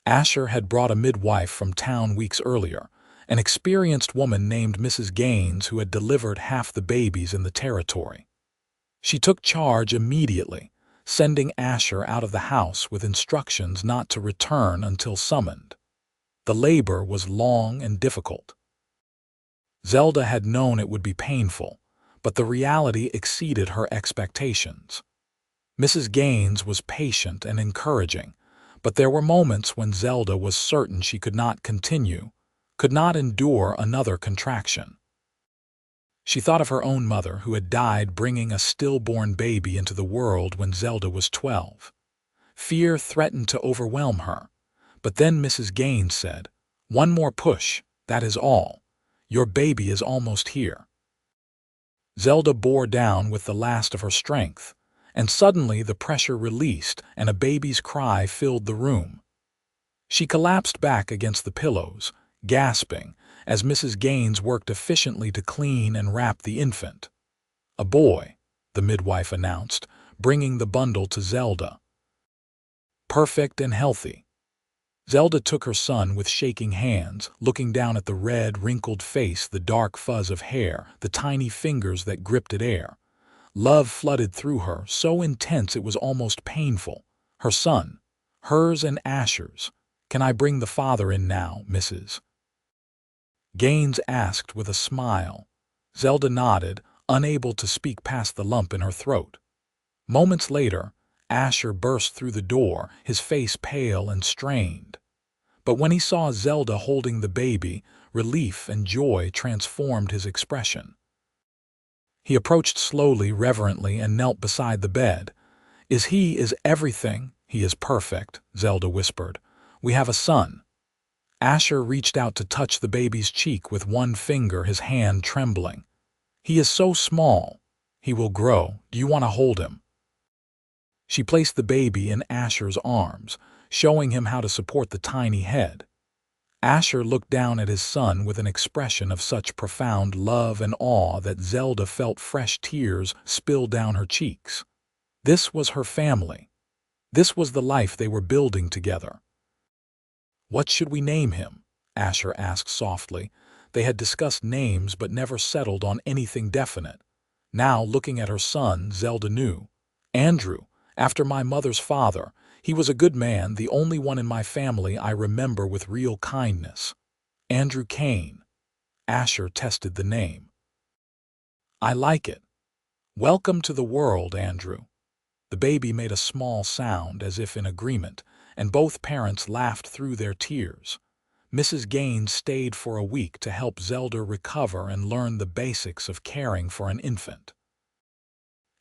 Asher had brought a midwife from town weeks earlier, an experienced woman named Mrs. Gaines who had delivered half the babies in the territory. She took charge immediately, sending Asher out of the house with instructions not to return until summoned. The labor was long and difficult. Zelda had known it would be painful, but the reality exceeded her expectations. Mrs. Gaines was patient and encouraging, but there were moments when Zelda was certain she could not continue, could not endure another contraction. She thought of her own mother who had died bringing a stillborn baby into the world when Zelda was 12. Fear threatened to overwhelm her, but then Mrs. Gaines said, "One more push, that is all. Your baby is almost here." Zelda bore down with the last of her strength, and suddenly the pressure released and a baby's cry filled the room. She collapsed back against the pillows, gasping, as Mrs. Gaines worked efficiently to clean and wrap the infant. "A boy," the midwife announced, bringing the bundle to Zelda. "Perfect and healthy." Zelda took her son with shaking hands, looking down at the red, wrinkled face, the dark fuzz of hair, the tiny fingers that gripped at air. Love flooded through her, so intense it was almost painful. Her son, hers and Asher's. "Can I bring the father in now, Mrs.?" Gaines asked with a smile. Zelda nodded, unable to speak past the lump in her throat. Moments later, Asher burst through the door, his face pale and strained. But when he saw Zelda holding the baby, relief and joy transformed his expression. He approached slowly, reverently, and knelt beside the bed. He is everything. He is perfect," Zelda whispered. "We have a son." Asher reached out to touch the baby's cheek with one finger, his hand trembling. "He is so small. He will grow. Do you want to hold him?" She placed the baby in Asher's arms, showing him how to support the tiny head. Asher looked down at his son with an expression of such profound love and awe that Zelda felt fresh tears spill down her cheeks. This was her family. This was the life they were building together. "What should we name him?" Asher asked softly. They had discussed names but never settled on anything definite. Now, looking at her son, Zelda knew. "Andrew, after my mother's father. He was a good man, the only one in my family I remember with real kindness." "Andrew Kane." Asher tested the name. "I like it. Welcome to the world, Andrew." The baby made a small sound as if in agreement, and both parents laughed through their tears. Mrs. Gaines stayed for a week to help Zelda recover and learn the basics of caring for an infant.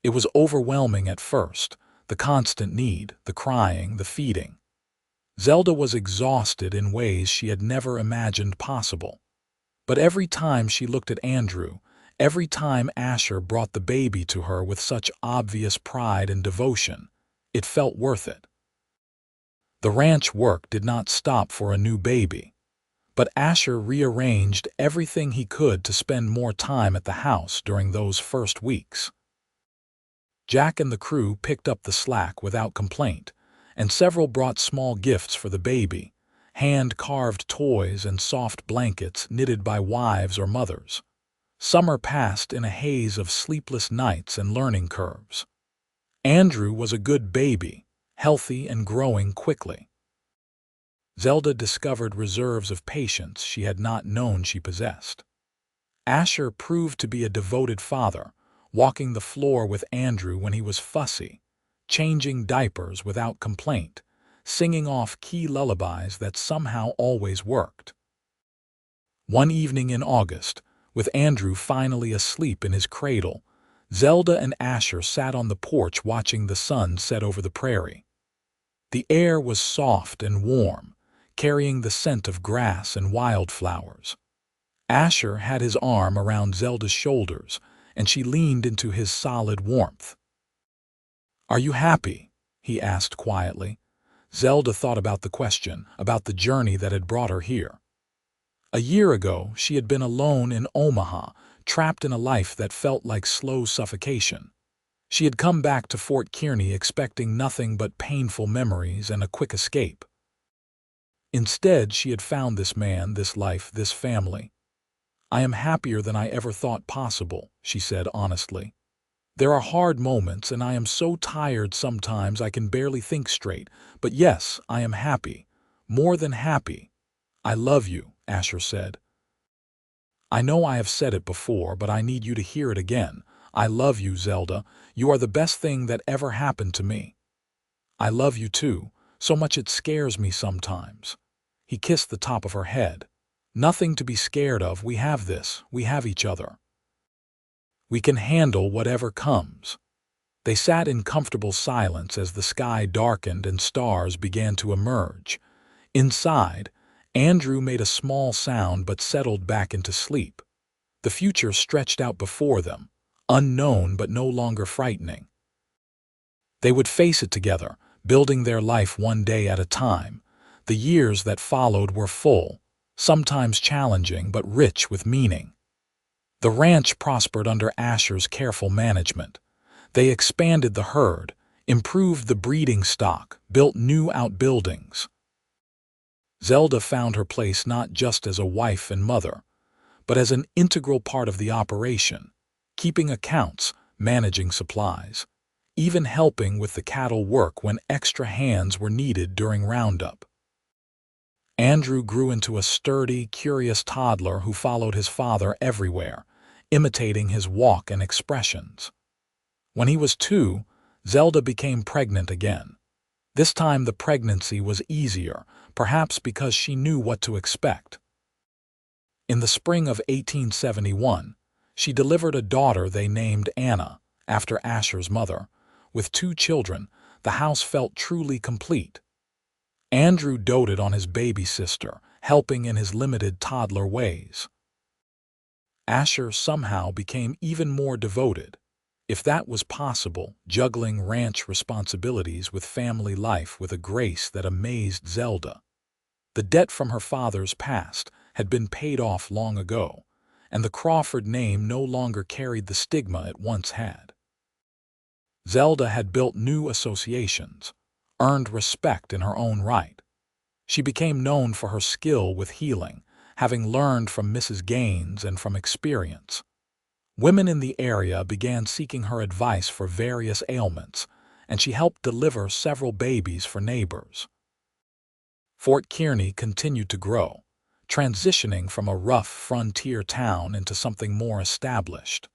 It was overwhelming at first, the constant need, the crying, the feeding. Zelda was exhausted in ways she had never imagined possible. But every time she looked at Andrew, every time Asher brought the baby to her with such obvious pride and devotion, it felt worth it. The ranch work did not stop for a new baby, but Asher rearranged everything he could to spend more time at the house during those first weeks. Jack and the crew picked up the slack without complaint, and several brought small gifts for the baby, hand-carved toys and soft blankets knitted by wives or mothers. Summer passed in a haze of sleepless nights and learning curves. Andrew was a good baby, healthy and growing quickly. Zelda discovered reserves of patience she had not known she possessed. Asher proved to be a devoted father, walking the floor with Andrew when he was fussy, changing diapers without complaint, singing off key lullabies that somehow always worked. One evening in August, with Andrew finally asleep in his cradle, Zelda and Asher sat on the porch watching the sun set over the prairie. The air was soft and warm, carrying the scent of grass and wildflowers. Asher had his arm around Zelda's shoulders, and she leaned into his solid warmth. "Are you happy?" he asked quietly. Zelda thought about the question, about the journey that had brought her here. A year ago, she had been alone in Omaha, trapped in a life that felt like slow suffocation. She had come back to Fort Kearny expecting nothing but painful memories and a quick escape. Instead, she had found this man, this life, this family. "I am happier than I ever thought possible," she said honestly. "There are hard moments, and I am so tired sometimes I can barely think straight, but yes, I am happy, more than happy." "I love you," Asher said. "I know I have said it before, but I need you to hear it again. I love you, Zelda. You are the best thing that ever happened to me." "I love you too, so much it scares me sometimes." He kissed the top of her head. "Nothing to be scared of. We have this. We have each other. We can handle whatever comes." They sat in comfortable silence as the sky darkened and stars began to emerge. Inside, Andrew made a small sound but settled back into sleep. The future stretched out before them, unknown but no longer frightening. They would face it together, building their life one day at a time. The years that followed were full, sometimes challenging but rich with meaning. The ranch prospered under Asher's careful management. They expanded the herd, improved the breeding stock, built new outbuildings. Zelda found her place not just as a wife and mother, but as an integral part of the operation, keeping accounts, managing supplies, even helping with the cattle work when extra hands were needed during roundup. Andrew grew into a sturdy, curious toddler who followed his father everywhere, imitating his walk and expressions. When he was 2, Zelda became pregnant again. This time the pregnancy was easier, perhaps because she knew what to expect. In the spring of 1871, she delivered a daughter they named Anna, after Asher's mother. With 2 children, the house felt truly complete. Andrew doted on his baby sister, helping in his limited toddler ways. Asher somehow became even more devoted, if that was possible, juggling ranch responsibilities with family life with a grace that amazed Zelda. The debt from her father's past had been paid off long ago, and the Crawford name no longer carried the stigma it once had. Zelda had built new associations, earned respect in her own right. She became known for her skill with healing, having learned from Mrs. Gaines and from experience. Women in the area began seeking her advice for various ailments, and she helped deliver several babies for neighbors. Fort Kearny continued to grow, transitioning from a rough frontier town into something more established.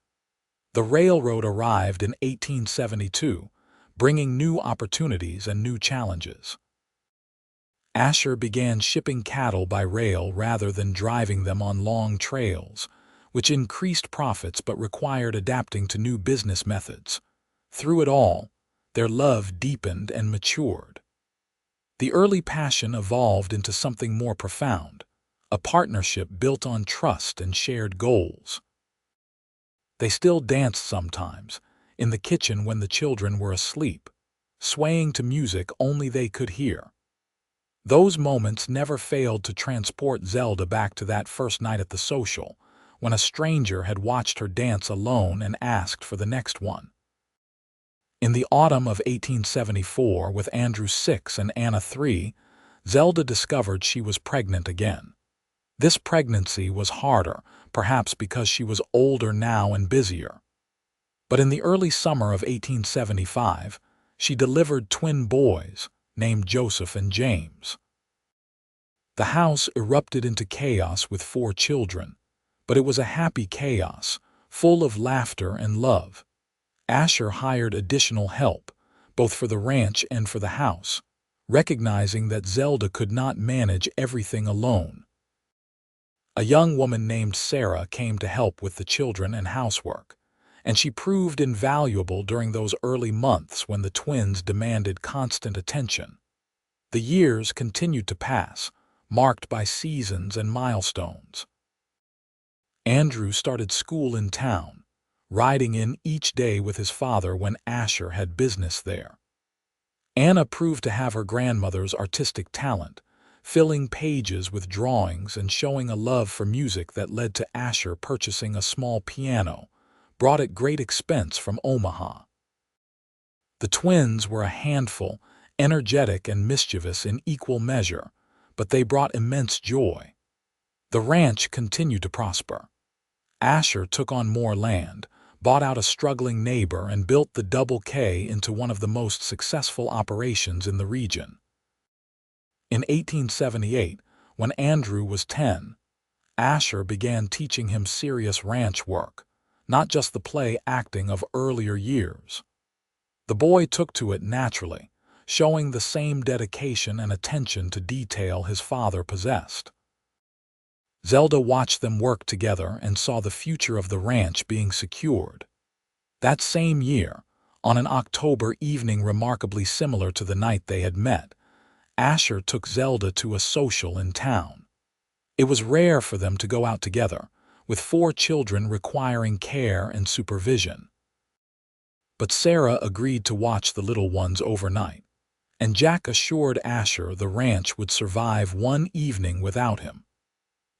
The railroad arrived in 1872, bringing new opportunities and new challenges. Asher began shipping cattle by rail rather than driving them on long trails, which increased profits but required adapting to new business methods. Through it all, their love deepened and matured. The early passion evolved into something more profound, a partnership built on trust and shared goals. They still danced sometimes, in the kitchen when the children were asleep, swaying to music only they could hear. Those moments never failed to transport Zelda back to that first night at the social, when a stranger had watched her dance alone and asked for the next one. In the autumn of 1874, with Andrew 6 and Anna 3, Zelda discovered she was pregnant again. This pregnancy was harder, perhaps because she was older now and busier. But in the early summer of 1875, she delivered twin boys, named Joseph and James. The house erupted into chaos with 4 children, but it was a happy chaos, full of laughter and love. Asher hired additional help, both for the ranch and for the house, recognizing that Zelda could not manage everything alone. A young woman named Sarah came to help with the children and housework, and she proved invaluable during those early months when the twins demanded constant attention. The years continued to pass, marked by seasons and milestones. Andrew started school in town, riding in each day with his father when Asher had business there. Anna proved to have her grandmother's artistic talent, filling pages with drawings and showing a love for music that led to Asher purchasing a small piano, brought at great expense from Omaha. The twins were a handful, energetic and mischievous in equal measure, but they brought immense joy. The ranch continued to prosper. Asher took on more land, bought out a struggling neighbor, and built the Double K into one of the most successful operations in the region. In 1878, when Andrew was 10, Asher began teaching him serious ranch work, not just the play acting of earlier years. The boy took to it naturally, showing the same dedication and attention to detail his father possessed. Zelda watched them work together and saw the future of the ranch being secured. That same year, on an October evening remarkably similar to the night they had met, Asher took Zelda to a social in town. It was rare for them to go out together, with 4 children requiring care and supervision. But Sarah agreed to watch the little ones overnight, and Jack assured Asher the ranch would survive one evening without him.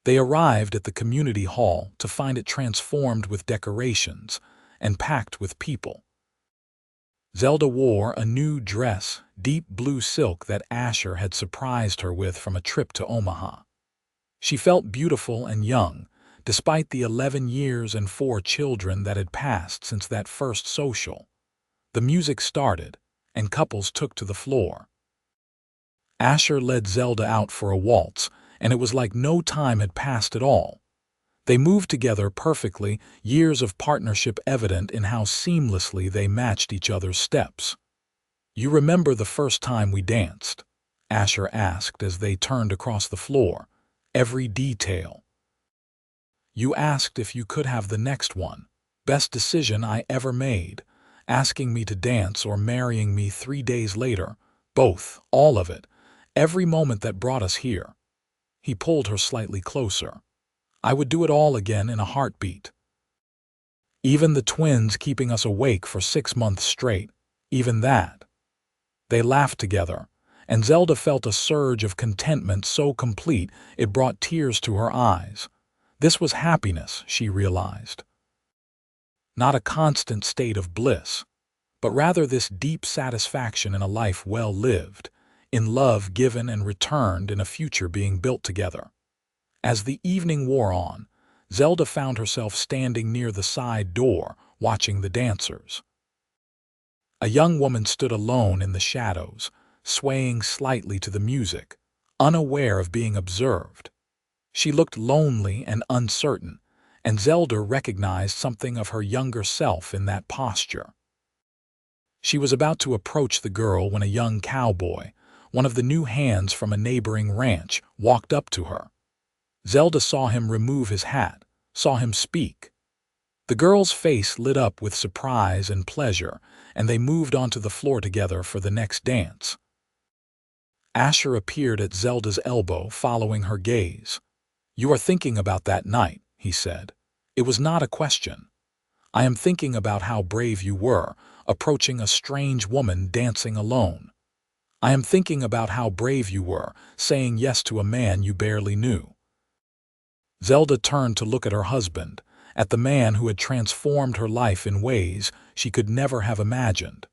They arrived at the community hall to find it transformed with decorations and packed with people. Zelda wore a new dress, deep blue silk that Asher had surprised her with from a trip to Omaha. She felt beautiful and young, despite the 11 years and 4 children that had passed since that first social. The music started, and couples took to the floor. Asher led Zelda out for a waltz, and it was like no time had passed at all. They moved together perfectly, years of partnership evident in how seamlessly they matched each other's steps. "You remember the first time we danced?" Asher asked as they turned across the floor. "Every detail. You asked if you could have the next one. Best decision I ever made. Asking me to dance or marrying me 3 days later. Both, all of it. Every moment that brought us here." He pulled her slightly closer. "I would do it all again in a heartbeat. Even the twins keeping us awake for 6 months straight. Even that." They laughed together, and Zelda felt a surge of contentment so complete it brought tears to her eyes. This was happiness, she realized. Not a constant state of bliss, but rather this deep satisfaction in a life well lived, in love given and returned, in a future being built together. As the evening wore on, Zelda found herself standing near the side door, watching the dancers. A young woman stood alone in the shadows, swaying slightly to the music, unaware of being observed. She looked lonely and uncertain, and Zelda recognized something of her younger self in that posture. She was about to approach the girl when a young cowboy, one of the new hands from a neighboring ranch, walked up to her. Zelda saw him remove his hat, saw him speak. The girl's face lit up with surprise and pleasure, and they moved onto the floor together for the next dance. Asher appeared at Zelda's elbow, following her gaze. "You are thinking about that night," he said. "It was not a question. I am thinking about how brave you were, approaching a strange woman dancing alone. I am thinking about how brave you were, saying yes to a man you barely knew." Zelda turned to look at her husband, at the man who had transformed her life in ways she could never have imagined.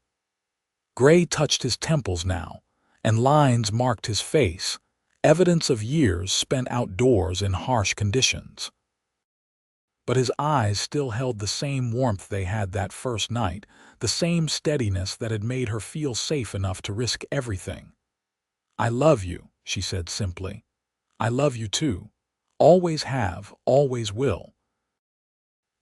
Gray touched his temples now, and lines marked his face, evidence of years spent outdoors in harsh conditions. But his eyes still held the same warmth they had that first night, the same steadiness that had made her feel safe enough to risk everything. "I love you," she said simply. "I love you too. Always have, always will."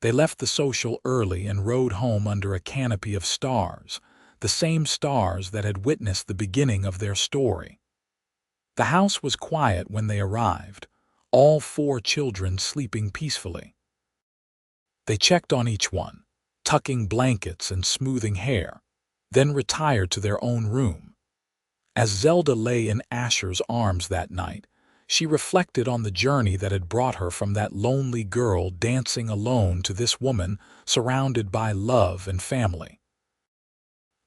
They left the social early and rode home under a canopy of stars, the same stars that had witnessed the beginning of their story. The house was quiet when they arrived, all 4 children sleeping peacefully. They checked on each one, tucking blankets and smoothing hair, then retired to their own room. As Zelda lay in Asher's arms that night, she reflected on the journey that had brought her from that lonely girl dancing alone to this woman surrounded by love and family.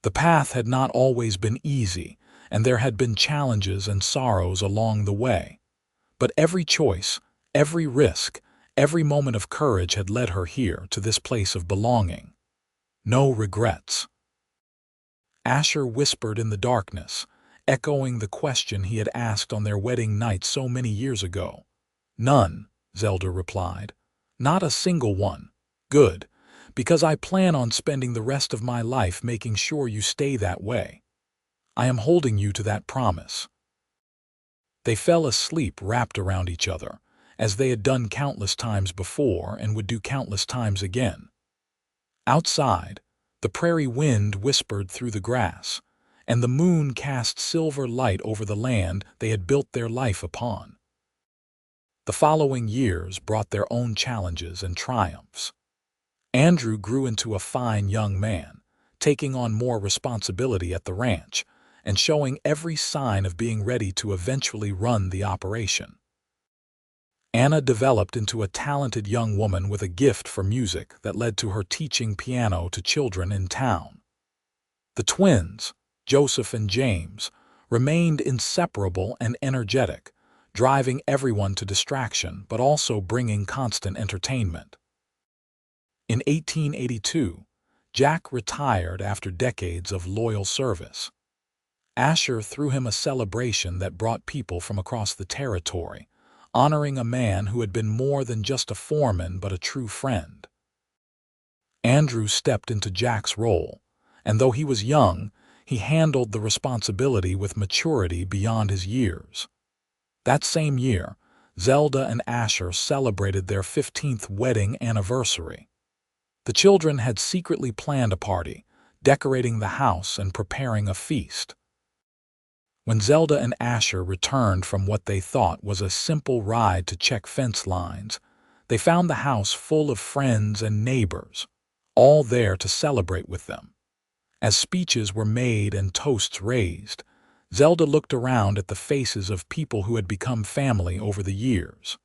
The path had not always been easy, and there had been challenges and sorrows along the way. But every choice, every risk, every moment of courage had led her here to this place of belonging. No regrets. Asher whispered in the darkness, echoing the question he had asked on their wedding night so many years ago. "None," Zelda replied. "Not a single one. Good, because I plan on spending the rest of my life making sure you stay that way. I am holding you to that promise." They fell asleep wrapped around each other, as they had done countless times before and would do countless times again. Outside, the prairie wind whispered through the grass, and the moon cast silver light over the land they had built their life upon. The following years brought their own challenges and triumphs. Andrew grew into a fine young man, taking on more responsibility at the ranch and showing every sign of being ready to eventually run the operation. Anna developed into a talented young woman with a gift for music that led to her teaching piano to children in town. The twins, Joseph and James, remained inseparable and energetic, driving everyone to distraction but also bringing constant entertainment. In 1882, Jack retired after decades of loyal service. Asher threw him a celebration that brought people from across the territory, honoring a man who had been more than just a foreman but a true friend. Andrew stepped into Jack's role, and though he was young, He handled the responsibility with maturity beyond his years. That same year, Zelda and Asher celebrated their 15th wedding anniversary. The children had secretly planned a party, decorating the house and preparing a feast. When Zelda and Asher returned from what they thought was a simple ride to check fence lines, they found the house full of friends and neighbors, all there to celebrate with them. As speeches were made and toasts raised, Zelda looked around at the faces of people who had become family over the years.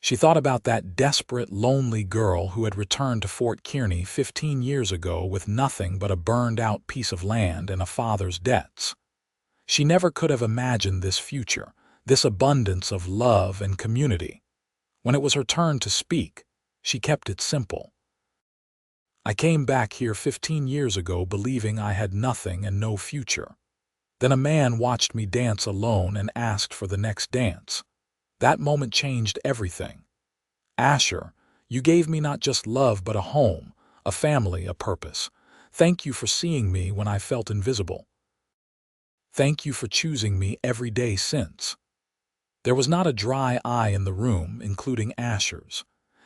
She thought about that desperate, lonely girl who had returned to Fort Kearny 15 years ago with nothing but a burned-out piece of land and a father's debts. She never could have imagined this future, this abundance of love and community. When it was her turn to speak, she kept it simple. I came back here 15 years ago believing I had nothing and no future. Then a man watched me dance alone and asked for the next dance. That moment changed everything. Asher, you gave me not just love but a home, a family, a purpose. Thank you for seeing me when I felt invisible. Thank you for choosing me every day since. There was not a dry eye in the room, including Asher's.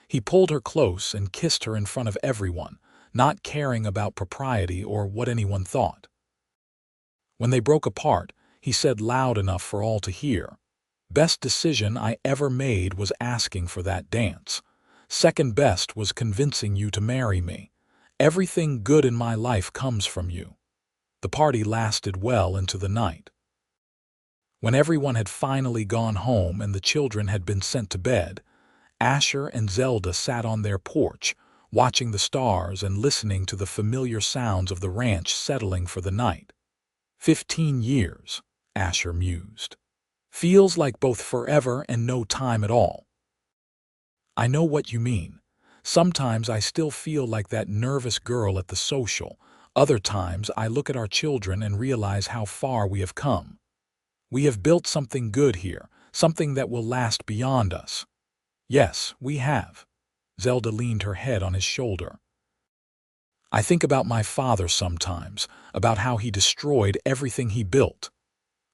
He pulled her close and kissed her in front of everyone, not caring about propriety or what anyone thought. When they broke apart, he said loud enough for all to hear, "Best decision I ever made was asking for that dance. Second best was convincing you to marry me. Everything good in my life comes from you." The party lasted well into the night. When everyone had finally gone home and the children had been sent to bed, Asher and Zelda sat on their porch, watching the stars and listening to the familiar sounds of the ranch settling for the night. 15 years, Asher mused. Feels like both forever and no time at all. I know what you mean. Sometimes I still feel like that nervous girl at the social. Other times I look at our children and realize how far we have come. We have built something good here, something that will last beyond us. Yes, we have. Zelda leaned her head on his shoulder. I think about my father sometimes, about how he destroyed everything he built.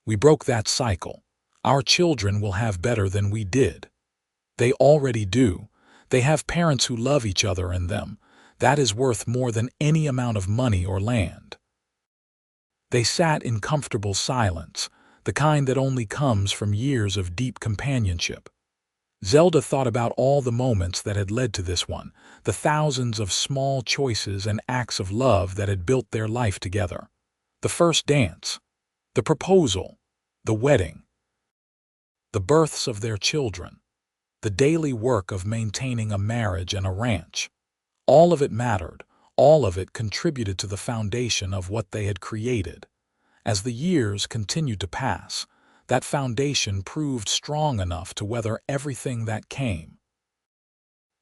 We broke that cycle. Our children will have better than we did. They already do. They have parents who love each other and them. That is worth more than any amount of money or land. They sat in comfortable silence, the kind that only comes from years of deep companionship. Zelda thought about all the moments that had led to this one, the thousands of small choices and acts of love that had built their life together. The first dance, the proposal, the wedding, the births of their children, the daily work of maintaining a marriage and a ranch. All of it mattered, all of it contributed to the foundation of what they had created. As the years continued to pass, that foundation proved strong enough to weather everything that came.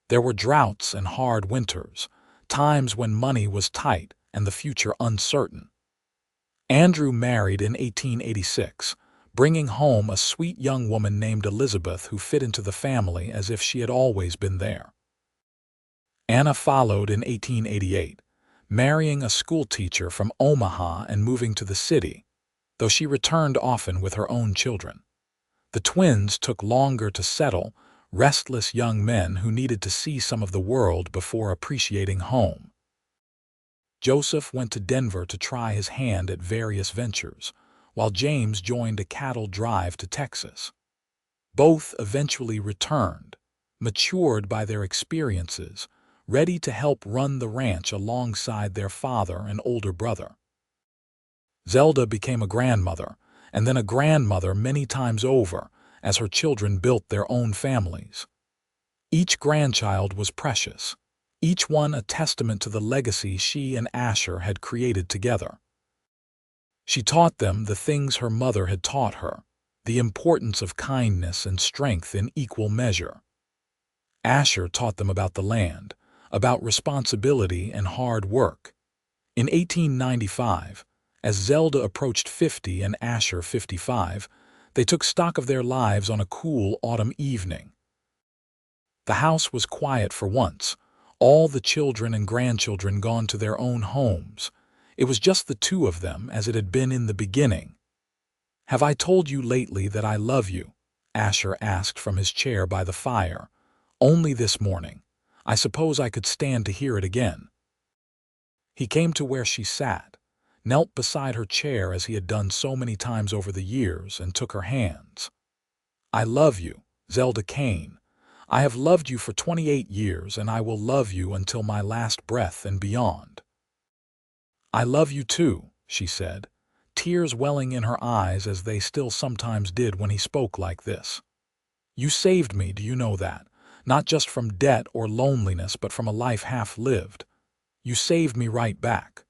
There were droughts and hard winters, times when money was tight and the future uncertain. Andrew married in 1886, bringing home a sweet young woman named Elizabeth who fit into the family as if she had always been there. Anna followed in 1888, marrying a schoolteacher from Omaha and moving to the city, though she returned often with her own children. The twins took longer to settle, restless young men who needed to see some of the world before appreciating home. Joseph went to Denver to try his hand at various ventures, while James joined a cattle drive to Texas. Both eventually returned, matured by their experiences, ready to help run the ranch alongside their father and older brother. Zelda became a grandmother, and then a grandmother many times over, as her children built their own families. Each grandchild was precious, each one a testament to the legacy she and Asher had created together. She taught them the things her mother had taught her, the importance of kindness and strength in equal measure. Asher taught them about the land, about responsibility and hard work. In 1895, as Zelda approached 50 and Asher 55, they took stock of their lives on a cool autumn evening. The house was quiet for once, all the children and grandchildren gone to their own homes. It was just the two of them as it had been in the beginning. "Have I told you lately that I love you?" Asher asked from his chair by the fire. "Only this morning. I suppose I could stand to hear it again." He came to where she sat, knelt beside her chair as he had done so many times over the years, and took her hands. "I love you, Zelda Cane. I have loved you for 28 years, and I will love you until my last breath and beyond." "I love you too," she said, tears welling in her eyes as they still sometimes did when he spoke like this. "You saved me, do you know that? Not just from debt or loneliness, but from a life half lived. You saved me right back.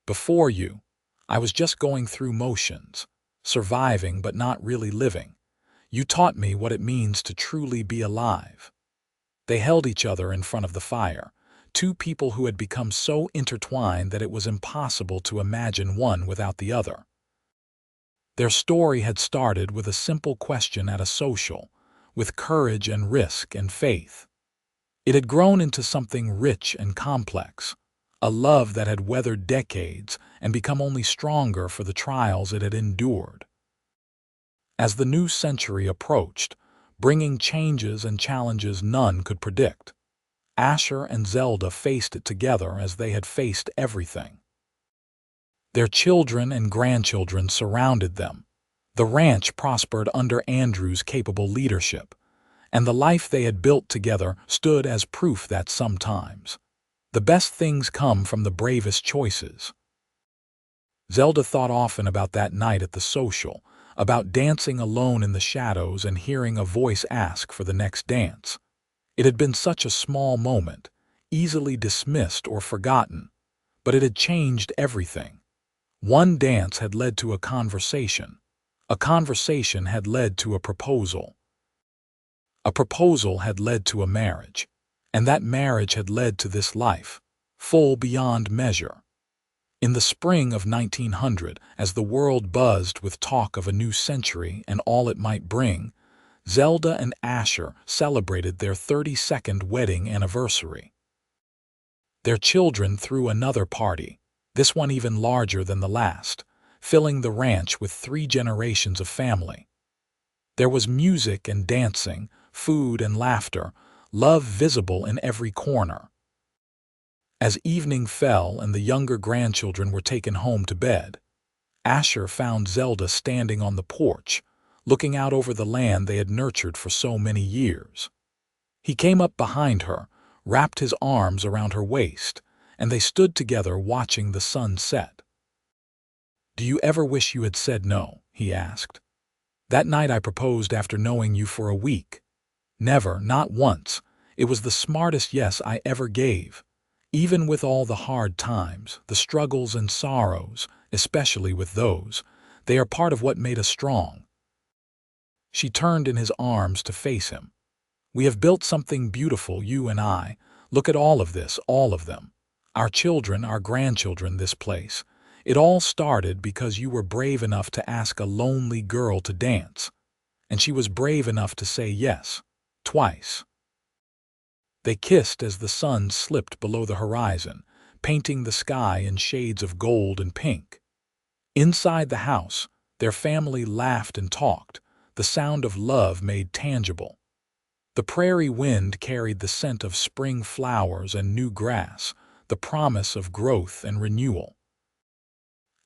Before you, I was just going through motions, surviving but not really living. You taught me what it means to truly be alive." They held each other in front of the fire, two people who had become so intertwined that it was impossible to imagine one without the other. Their story had started with a simple question at a social, with courage and risk and faith. It had grown into something rich and complex, a love that had weathered decades and become only stronger for the trials it had endured. As the new century approached, bringing changes and challenges none could predict, Asher and Zelda faced it together as they had faced everything. Their children and grandchildren surrounded them. The ranch prospered under Andrew's capable leadership, and the life they had built together stood as proof that sometimes the best things come from the bravest choices. Zelda thought often about that night at the social, about dancing alone in the shadows and hearing a voice ask for the next dance. It had been such a small moment, easily dismissed or forgotten, but it had changed everything. One dance had led to a conversation had led to a proposal had led to a marriage, and that marriage had led to this life, full beyond measure. In the spring of 1900, as the world buzzed with talk of a new century and all it might bring, Zelda and Asher celebrated their 32nd wedding anniversary. Their children threw another party, this one even larger than the last, filling the ranch with 3 generations of family. There was music and dancing, food and laughter, love visible in every corner. As evening fell and the younger grandchildren were taken home to bed, Asher found Zelda standing on the porch, looking out over the land they had nurtured for so many years. He came up behind her, wrapped his arms around her waist, and they stood together watching the sun set. "Do you ever wish you had said no?" he asked. "That night I proposed after knowing you for a week. Never, not once. It was the smartest yes I ever gave. Even with all the hard times, the struggles and sorrows, especially with those, they are part of what made us strong." She turned in his arms to face him. "We have built something beautiful, you and I. Look at all of this, all of them. Our children, our grandchildren, this place. It all started because you were brave enough to ask a lonely girl to dance. And she was brave enough to say yes, twice." They kissed as the sun slipped below the horizon, painting the sky in shades of gold and pink. Inside the house, their family laughed and talked, the sound of love made tangible. The prairie wind carried the scent of spring flowers and new grass, the promise of growth and renewal.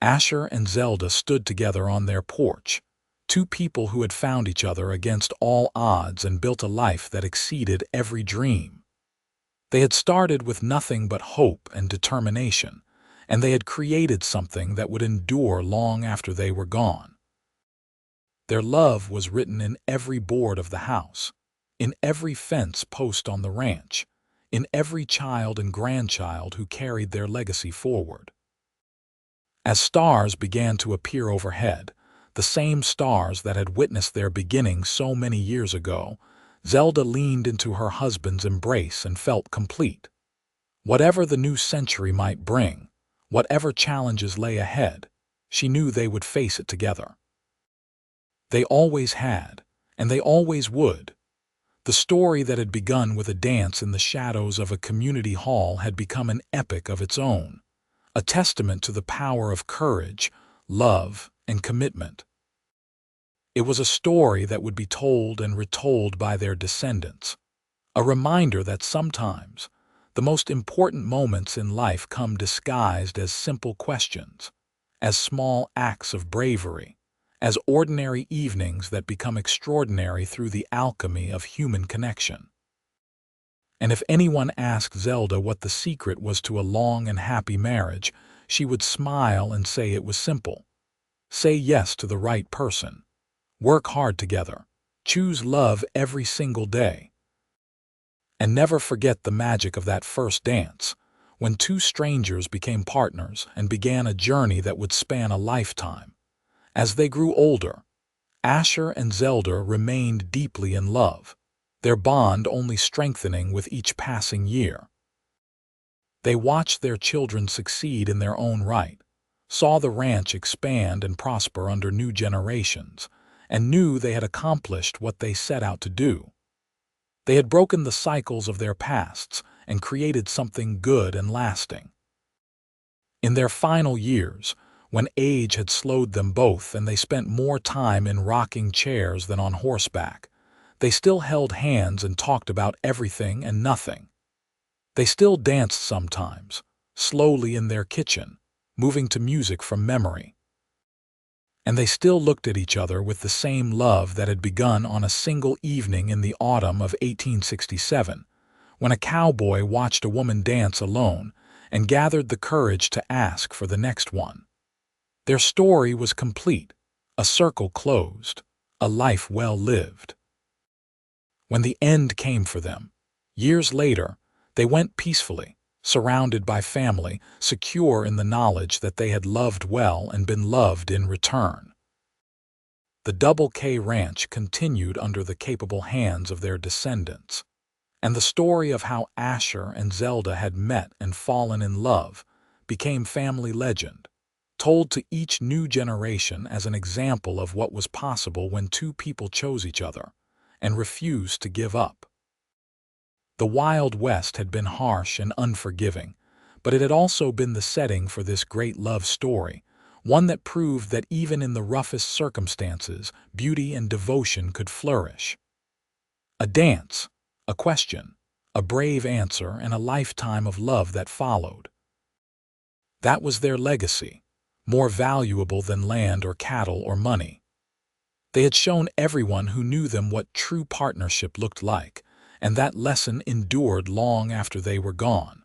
Asher and Zelda stood together on their porch, two people who had found each other against all odds and built a life that exceeded every dream. They had started with nothing but hope and determination, and they had created something that would endure long after they were gone. Their love was written in every board of the house, in every fence post on the ranch, in every child and grandchild who carried their legacy forward. As stars began to appear overhead, the same stars that had witnessed their beginning so many years ago, Zelda leaned into her husband's embrace and felt complete. Whatever the new century might bring, whatever challenges lay ahead, she knew they would face it together. They always had, and they always would. The story that had begun with a dance in the shadows of a community hall had become an epic of its own, a testament to the power of courage, love, and commitment. It was a story that would be told and retold by their descendants, a reminder that sometimes the most important moments in life come disguised as simple questions, as small acts of bravery, as ordinary evenings that become extraordinary through the alchemy of human connection. And if anyone asked Zelda what the secret was to a long and happy marriage, she would smile and say it was simple. Say yes to the right person. Work hard together. Choose love every single day. And never forget the magic of that first dance, when two strangers became partners and began a journey that would span a lifetime. As they grew older, Asher and Zelda remained deeply in love, their bond only strengthening with each passing year. They watched their children succeed in their own right, saw the ranch expand and prosper under new generations, and knew they had accomplished what they set out to do. They had broken the cycles of their pasts and created something good and lasting. In their final years, when age had slowed them both and they spent more time in rocking chairs than on horseback, they still held hands and talked about everything and nothing. They still danced sometimes, slowly in their kitchen, moving to music from memory. And they still looked at each other with the same love that had begun on a single evening in the autumn of 1867, when a cowboy watched a woman dance alone and gathered the courage to ask for the next one. Their story was complete, a circle closed, a life well lived. When the end came for them, years later, they went peacefully, surrounded by family, secure in the knowledge that they had loved well and been loved in return. The Double K Ranch continued under the capable hands of their descendants, and the story of how Asher and Zelda had met and fallen in love became family legend, told to each new generation as an example of what was possible when two people chose each other and refused to give up. The Wild West had been harsh and unforgiving, but it had also been the setting for this great love story, one that proved that even in the roughest circumstances, beauty and devotion could flourish. A dance, a question, a brave answer, and a lifetime of love that followed. That was their legacy, more valuable than land or cattle or money. They had shown everyone who knew them what true partnership looked like, and that lesson endured long after they were gone.